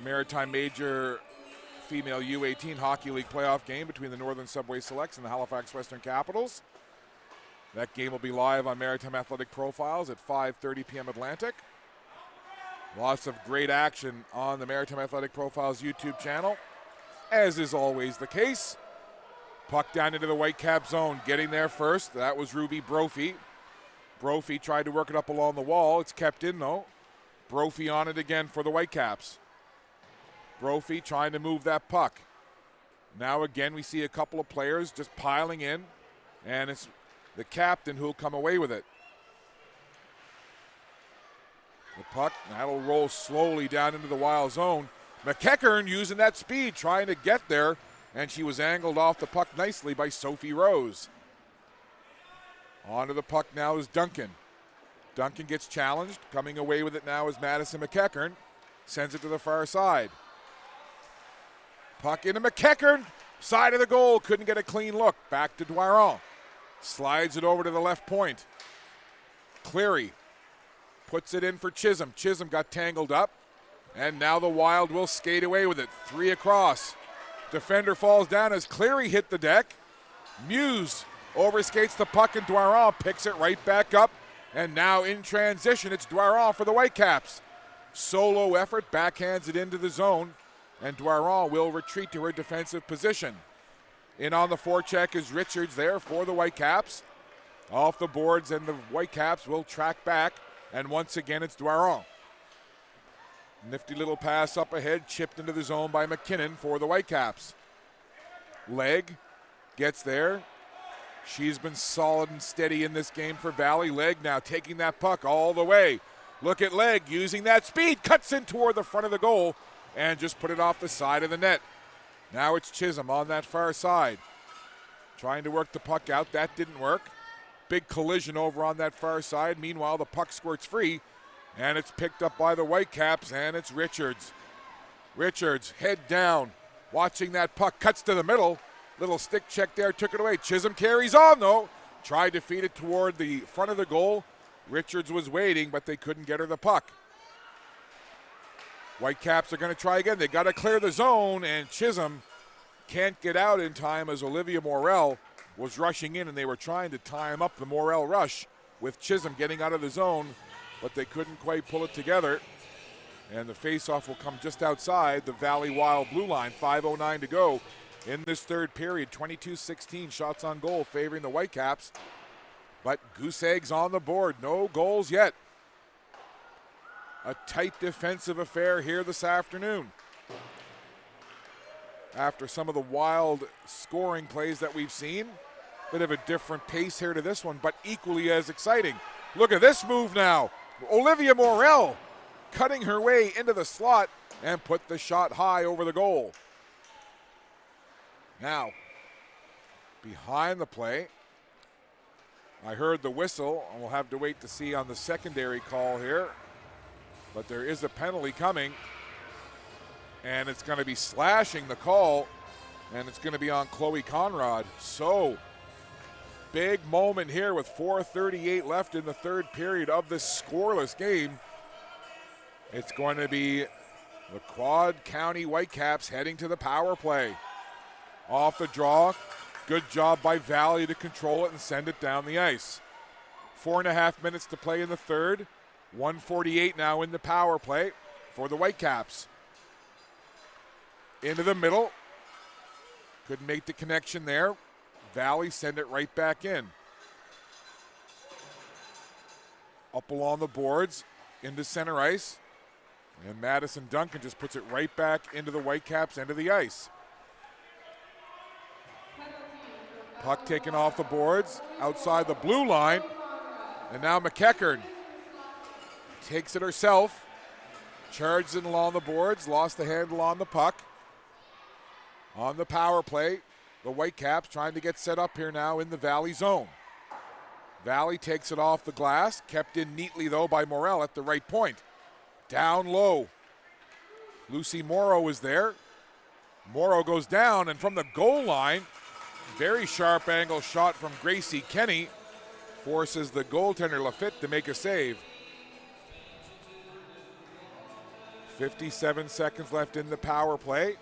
Maritime Major Female U18 Hockey League playoff game between the Northern Subway Selects and the Halifax Western Capitals. That game will be live on Maritime Athletic Profiles at 5:30 p.m. Atlantic. Lots of great action on the Maritime Athletic Profiles YouTube channel, as is always the case. Puck down into the Whitecap zone, getting there first. That was Ruby Brophy. Brophy tried to work it up along the wall. It's kept in, though. Brophy on it again for the Whitecaps. Brophy trying to move that puck. Now again, we see a couple of players just piling in, and it's the captain who'll come away with it. The puck, that'll roll slowly down into the Wild zone. McEachern using that speed, trying to get there, and she was angled off the puck nicely by Sophie Rose. Onto the puck now is Duncan. Duncan gets challenged. Coming away with it now is Madison McEachern. Sends it to the far side. Puck into McEachern. Side of the goal. Couldn't get a clean look. Back to Dwyer. Slides it over to the left point. Cleary puts it in for Chisholm. Chisholm got tangled up. And now the Wild will skate away with it. 3 across. Defender falls down as Cleary hit the deck. Muse overskates the puck and Dwyer picks it right back up. And now in transition, it's Dwyer for the Whitecaps. Solo effort, backhands it into the zone. And Dwyer will retreat to her defensive position. In on the forecheck is Richards there for the Whitecaps. Off the boards, and the Whitecaps will track back. And once again, it's Dwyer. Nifty little pass up ahead, chipped into the zone by McKinnon for the Whitecaps. Legg gets there. She's been solid and steady in this game for Valley. Legg now taking that puck all the way. Look at Legg using that speed, cuts in toward the front of the goal and just put it off the side of the net. Now it's Chisholm on that far side. Trying to work the puck out, that didn't work. Big collision over on that far side. Meanwhile, the puck squirts free. And it's picked up by the Whitecaps, and it's Richards. Richards, head down, watching that puck, cuts to the middle. Little stick check there, took it away. Chisholm carries on, though. Tried to feed it toward the front of the goal. Richards was waiting, but they couldn't get her the puck. Whitecaps are going to try again. They got to clear the zone, and Chisholm can't get out in time as Olivia Morel was rushing in, and they were trying to time up the Morel rush with Chisholm getting out of the zone, but they couldn't quite pull it together. And the faceoff will come just outside the Valley Wild blue line. 5:09 to go in this third period. 22-16 shots on goal favoring the Whitecaps. But Goose Eggs on the board. No goals yet. A tight defensive affair here this afternoon. After some of the Wild scoring plays that we've seen. Bit of a different pace here to this one, but equally as exciting. Look at this move now. Olivia Morel cutting her way into the slot and put the shot high over the goal. Now, behind the play, I heard the whistle, and we'll have to wait to see on the secondary call here. But there is a penalty coming, and it's going to be slashing the call, and it's going to be on Chloe Conrad. So, big moment here with 4:38 left in the third period of this scoreless game. It's going to be the Quad County Whitecaps heading to the power play. Off the draw, good job by Valley to control it and send it down the ice. 4.5 minutes to play in the third. 1:48 now in the power play for the Whitecaps. Into the middle. Couldn't make the connection there. Valley send it right back in. Up along the boards into center ice. And Madison Duncan just puts it right back into the Whitecaps end of the ice. Puck taken off the boards outside the blue line. And now McEachern takes it herself. Charges it along the boards. Lost the handle on the puck. On the power play, the Whitecaps trying to get set up here now in the Valley zone. Valley takes it off the glass. Kept in neatly, though, by Morel at the right point. Down low. Lucy Morrow is there. Morrow goes down, and from the goal line, very sharp angle shot from Gracie Kenny forces the goaltender Lafitte to make a save. 57 seconds left in the power play.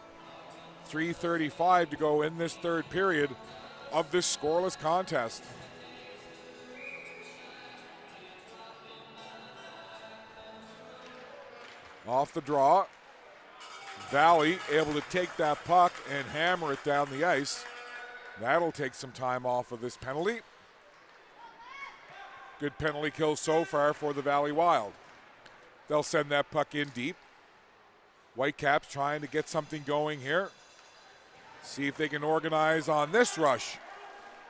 3:35 to go in this third period of this scoreless contest. Off the draw, Valley able to take that puck and hammer it down the ice. That'll take some time off of this penalty. Good penalty kill so far for the Valley Wild. They'll send that puck in deep. Whitecaps trying to get something going here. See if they can organize on this rush.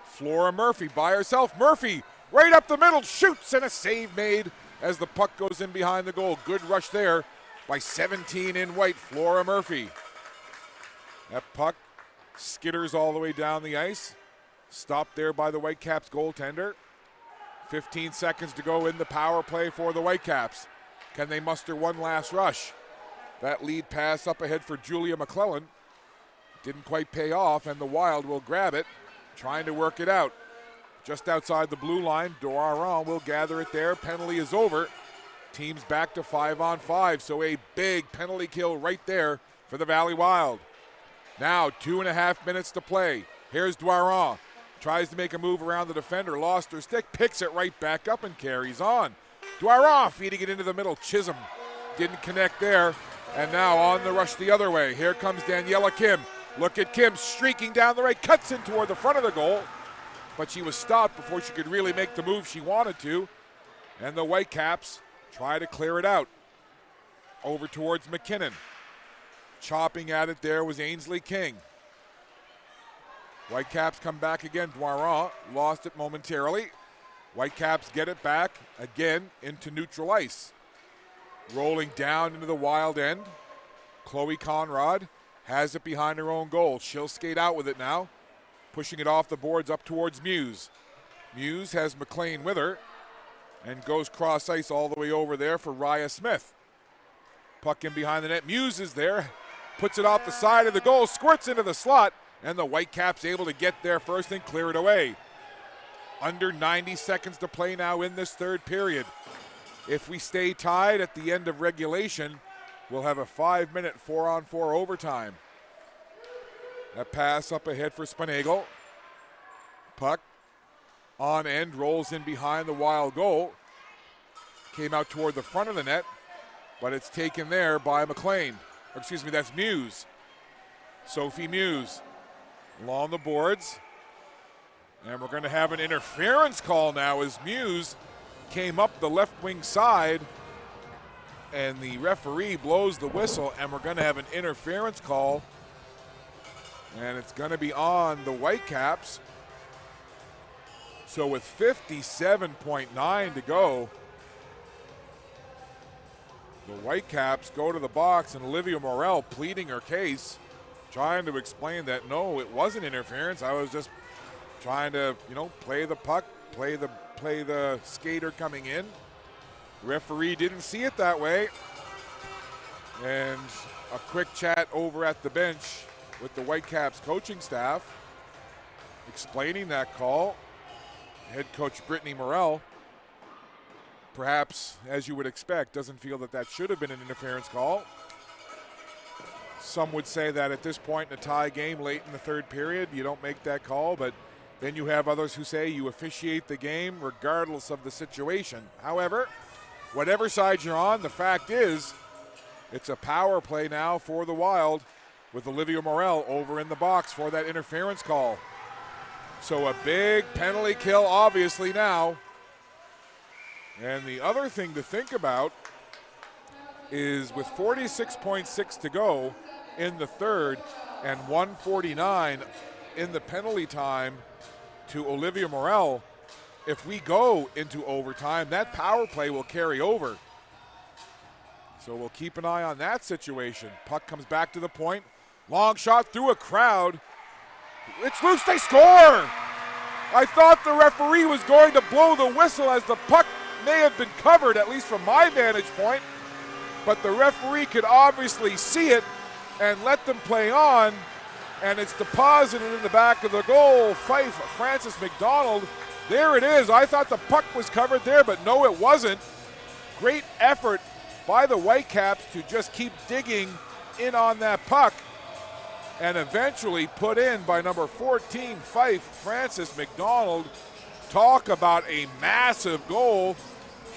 Flora Murphy by herself. Murphy right up the middle, shoots, and a save made as the puck goes in behind the goal. Good rush there by 17 in white, Flora Murphy. That puck skitters all the way down the ice. Stopped there by the Whitecaps goaltender. 15 seconds to go in the power play for the Whitecaps. Can they muster one last rush? That lead pass up ahead for Julia McClellan didn't quite pay off, and the Wild will grab it, trying to work it out. Just outside the blue line, Doiron will gather it there. Penalty is over. Teams back to 5-on-5, so a big penalty kill right there for the Valley Wild. Now 2.5 minutes to play. Here's Doiron. Tries to make a move around the defender, lost her stick, picks it right back up and carries on. Doiron feeding it into the middle. Chisholm didn't connect there, and now on the rush the other way. Here comes Daniela Kim. Look at Kim streaking down the right, cuts in toward the front of the goal, but she was stopped before she could really make the move she wanted to, and the Whitecaps try to clear it out. Over towards McKinnon. Chopping at it there was Ainsley King. Whitecaps come back again. Doiron lost it momentarily. Whitecaps get it back again into neutral ice. Rolling down into the Wild end. Chloe Conrad has it behind her own goal. She'll skate out with it now. Pushing it off the boards up towards Muse. Muse has McLean with her and goes cross ice all the way over there for Raya Smith. Puck in behind the net. Muse is there. Puts it off the side of the goal. Squirts into the slot. And the Whitecaps able to get there first and clear it away. Under 90 seconds to play now in this third period. If we stay tied at the end of regulation, we'll have a 5-minute 4-on-4 overtime. That pass up ahead for Spanagle. Puck on end, rolls in behind the Wild goal. Came out toward the front of the net, but it's taken there by McLean. Excuse me, that's Muse. Sophie Muse along the boards. And we're going to have an interference call now as Muse came up the left wing side, and the referee blows the whistle, and we're going to have an interference call, and it's going to be on the Whitecaps. So with 57.9 to go, the Whitecaps go to the box, and Olivia Morel pleading her case, trying to explain that no, it wasn't interference. I was just trying to, play the puck, play the skater coming in. Referee didn't see it that way. And a quick chat over at the bench with the Whitecaps coaching staff, explaining that call. Head coach Brittany Morel, perhaps, as you would expect, doesn't feel that that should have been an interference call. Some would say that at this point in a tie game late in the third period, you don't make that call, but then you have others who say you officiate the game regardless of the situation. However, whatever side you're on, the fact is it's a power play now for the Wild with Olivia Morel over in the box for that interference call. So a big penalty kill obviously now. And the other thing to think about is with 46.6 to go in the third and 149 in the penalty time to Olivia Morel, if we go into overtime, that power play will carry over. So we'll keep an eye on that situation. Puck comes back to the point. Long shot through a crowd. It's loose, they score! I thought the referee was going to blow the whistle as the puck may have been covered, at least from my vantage point. But the referee could obviously see it and let them play on. And it's deposited in the back of the goal. Fife, Frances McDonald. There it is. I thought the puck was covered there, but no, it wasn't. Great effort by the Whitecaps to just keep digging in on that puck. And eventually put in by number 14, Fife, Frances McDonald. Talk about a massive goal.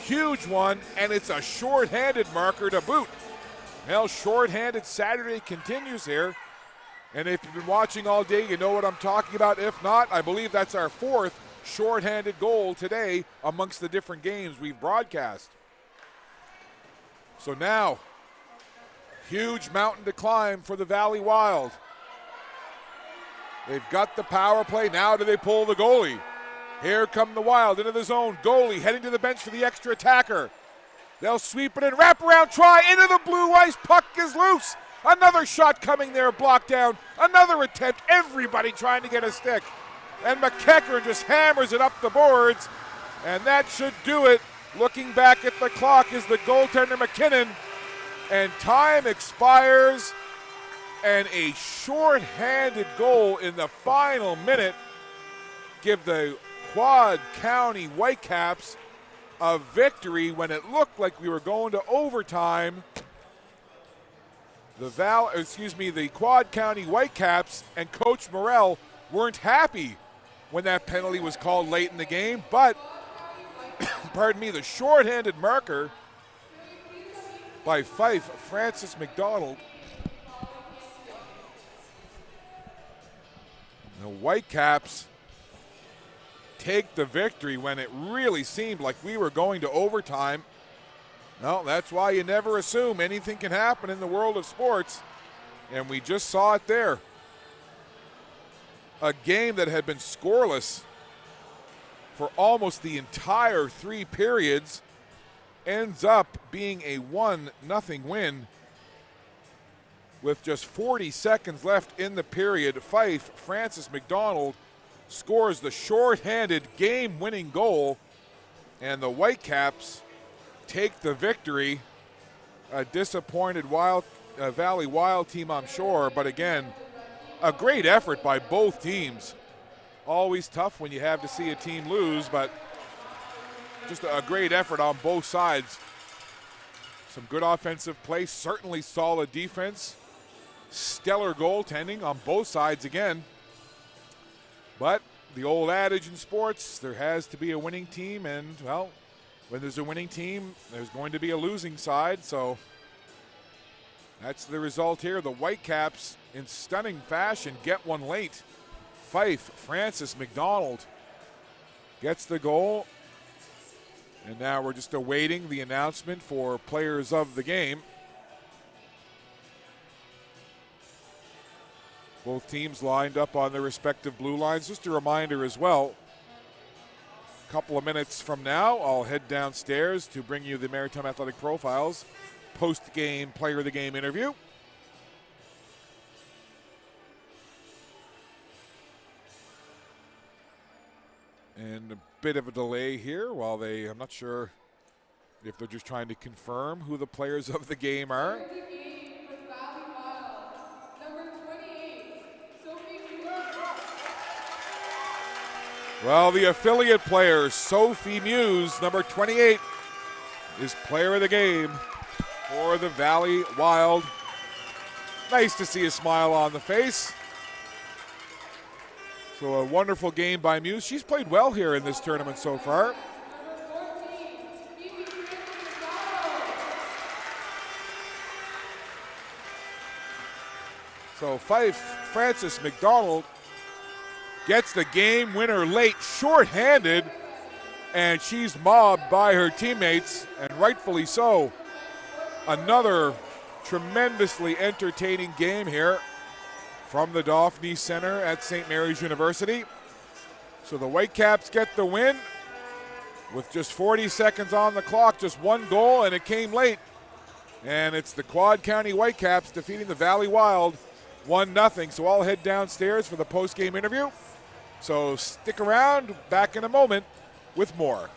Huge one, and it's a shorthanded marker to boot. Well, shorthanded Saturday continues here. And if you've been watching all day, you know what I'm talking about. If not, I believe that's our fourth shorthanded goal today amongst the different games we've broadcast. So now, huge mountain to climb for the Valley Wild. They've got the power play. Now do they pull the goalie? Here come the Wild into the zone. Goalie heading to the bench for the extra attacker. They'll sweep it in. Wraparound try into the blue ice. Puck is loose. Another shot coming there, blocked down. Another attempt. Everybody trying to get a stick. And McEachern just hammers it up the boards. And that should do it. Looking back at the clock is the goaltender McKinnon. And time expires. And a short-handed goal in the final minute give the Quad County Whitecaps a victory when it looked like we were going to overtime. The Quad County Whitecaps and Coach Morrell weren't happy when that penalty was called late in the game, but pardon me, the shorthanded marker by Fife, Francis McDonald. The Whitecaps take the victory when it really seemed like we were going to overtime. Well, that's why you never assume anything can happen in the world of sports, and we just saw it there. A game that had been scoreless for almost the entire 3 periods ends up being a 1-0 win with just 40 seconds left in the period. Fife, Francis McDonald, scores the shorthanded game-winning goal, and the Whitecaps take the victory. A disappointed Valley Wild team, I'm sure, but again, a great effort by both teams. Always tough when you have to see a team lose, but just a great effort on both sides. Some good offensive play, certainly solid defense, stellar goaltending on both sides again. But the old adage in sports, there has to be a winning team, and, well, when there's a winning team, there's going to be a losing side, so that's the result here. The Whitecaps, in stunning fashion, get one late. Fife, Francis McDonald gets the goal, and now we're just awaiting the announcement for players of the game. Both teams lined up on their respective blue lines. Just a reminder as well, a couple of minutes from now, I'll head downstairs to bring you the Maritime Athletic Profiles post-game player of the game interview. And a bit of a delay here while I'm not sure if they're just trying to confirm who the players of the game are. Well, the affiliate player, Sophie Muse, number 28, is player of the game for the Valley Wild. Nice to see a smile on the face. So a wonderful game by Muse. She's played well here in this tournament so far. So Fife, Francis McDonald gets the game winner late, shorthanded, and she's mobbed by her teammates, and rightfully so. Another tremendously entertaining game here from the Dauphin Center at St. Mary's University. So the Whitecaps get the win with just 40 seconds on the clock, just one goal, and it came late. And it's the Quad County Whitecaps defeating the Valley Wild 1-0. So I'll head downstairs for the post-game interview. So stick around, back in a moment with more.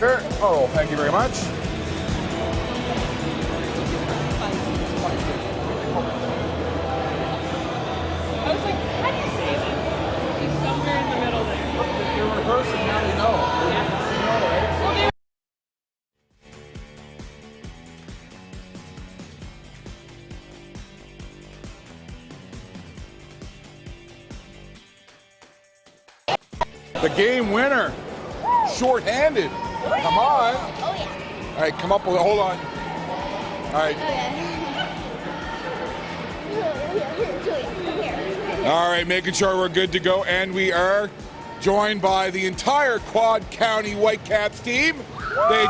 Fair. Oh, thank you very much. I was like, how do you say that? He's somewhere in the middle there. You're reversing, now you know. Yeah. You know, right? Well, they The game winner. Short-handed. Come on. Oh yeah. All right, come up with it. Hold on. All right. All right, making sure we're good to go. And we are joined by the entire Quad County Whitecaps team. They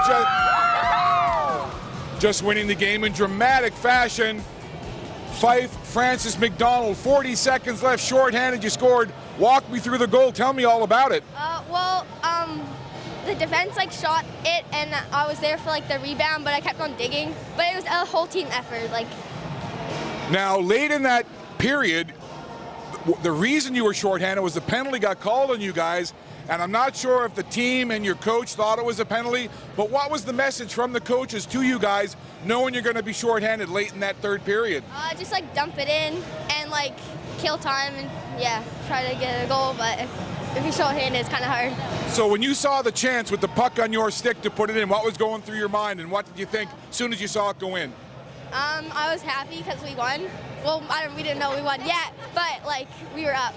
just winning the game in dramatic fashion. Fife, Francis McDonald, 40 seconds left, shorthanded. You scored. Walk me through the goal. Tell me all about it. The defense shot it, and I was there for the rebound, but I kept on digging. But it was a whole team effort. Now, late in that period, the reason you were shorthanded was the penalty got called on you guys, and I'm not sure if the team and your coach thought it was a penalty, but what was the message from the coaches to you guys, knowing you're going to be shorthanded late in that third period? Just dump it in and kill time and try to get a goal. But if you're shorthanded, it's kind of hard. So when you saw the chance with the puck on your stick to put it in, what was going through your mind, and what did you think as soon as you saw it go in? I was happy because we won. Well, we didn't know we won yet, but we were up.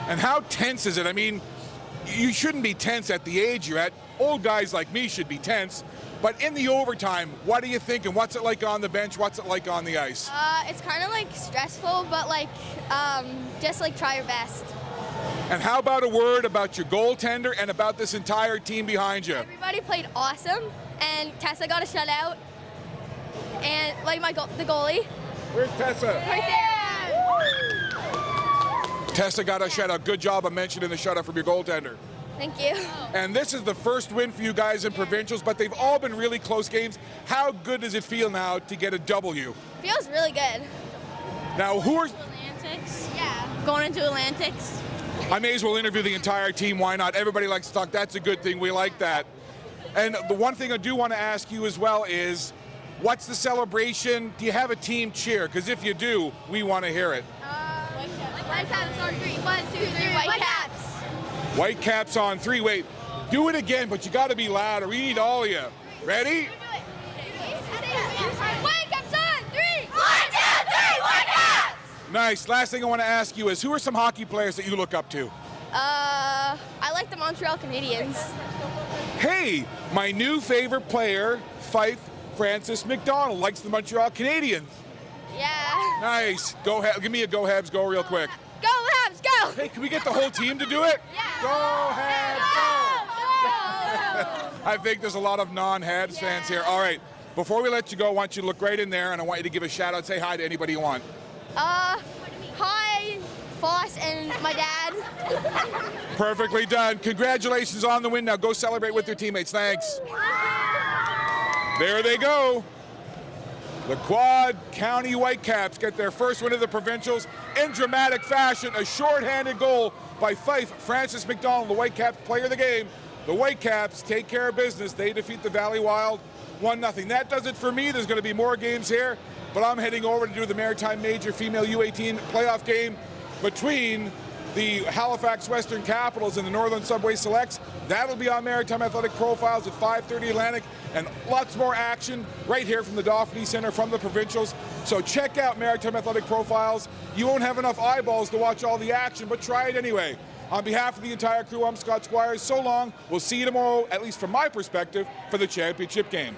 And how tense is it? I mean, you shouldn't be tense at the age you're at. Old guys like me should be tense. But in the overtime, what are you thinking? What's it like on the bench? What's it like on the ice? It's kind of stressful, but just try your best. And how about a word about your goaltender and about this entire team behind you? Everybody played awesome, and Tessa got a shutout. And the goalie. Where's Tessa? Right there. Tessa got a shutout. Good job of mentioning the shutout from your goaltender. Thank you. And this is the first win for you guys in provincials, but they've all been really close games. How good does it feel now to get a W? Feels really good. Now, who are... Atlantics. Yeah. Going into Atlantics. I may as well interview the entire team. Why not? Everybody likes to talk. That's a good thing. We like that. And the one thing I do want to ask you as well is, what's the celebration? Do you have a team cheer? Because if you do, we want to hear it. Whitecaps on 3. 1, 2, 3. Whitecaps. Whitecaps on 3. Wait, do it again, but you got to be louder. We need all of you. Ready? Whitecaps on 3. 1, 2, 3. Whitecaps. Nice. Last thing I want to ask you is, who are some hockey players that you look up to? I like the Montreal Canadiens. Hey, my new favorite player, Fife, Francis McDonald, likes the Montreal Canadiens. Yeah. Nice. Go ahead. Give me a go Habs go real quick. Go Habs, go! Hey, can we get the whole team to do it? Yeah. Go Habs, go! I think there's a lot of non-Habs fans here. All right. Before we let you go, I want you to look right in there, and I want you to give a shout out. Say hi to anybody you want. Hi, Foss and my dad. Perfectly done. Congratulations on the win. Now go celebrate with your teammates. Thanks. There they go. The Quad County Whitecaps get their first win of the provincials in dramatic fashion. A shorthanded goal by Fife, Francis McDonald, the Whitecaps player of the game. The Whitecaps take care of business. They defeat the Valley Wild 1-0. That does it for me. There's going to be more games here, but I'm heading over to do the Maritime Major Female U18 playoff game between the Halifax Western Capitals and the Northern Subway Selects. That'll be on Maritime Athletic Profiles at 5:30 Atlantic, and lots more action right here from the Dauphin Center from the provincials. So check out Maritime Athletic Profiles. You won't have enough eyeballs to watch all the action, but try it anyway. On behalf of the entire crew, I'm Scott Squires. So long. We'll see you tomorrow, at least from my perspective, for the championship game.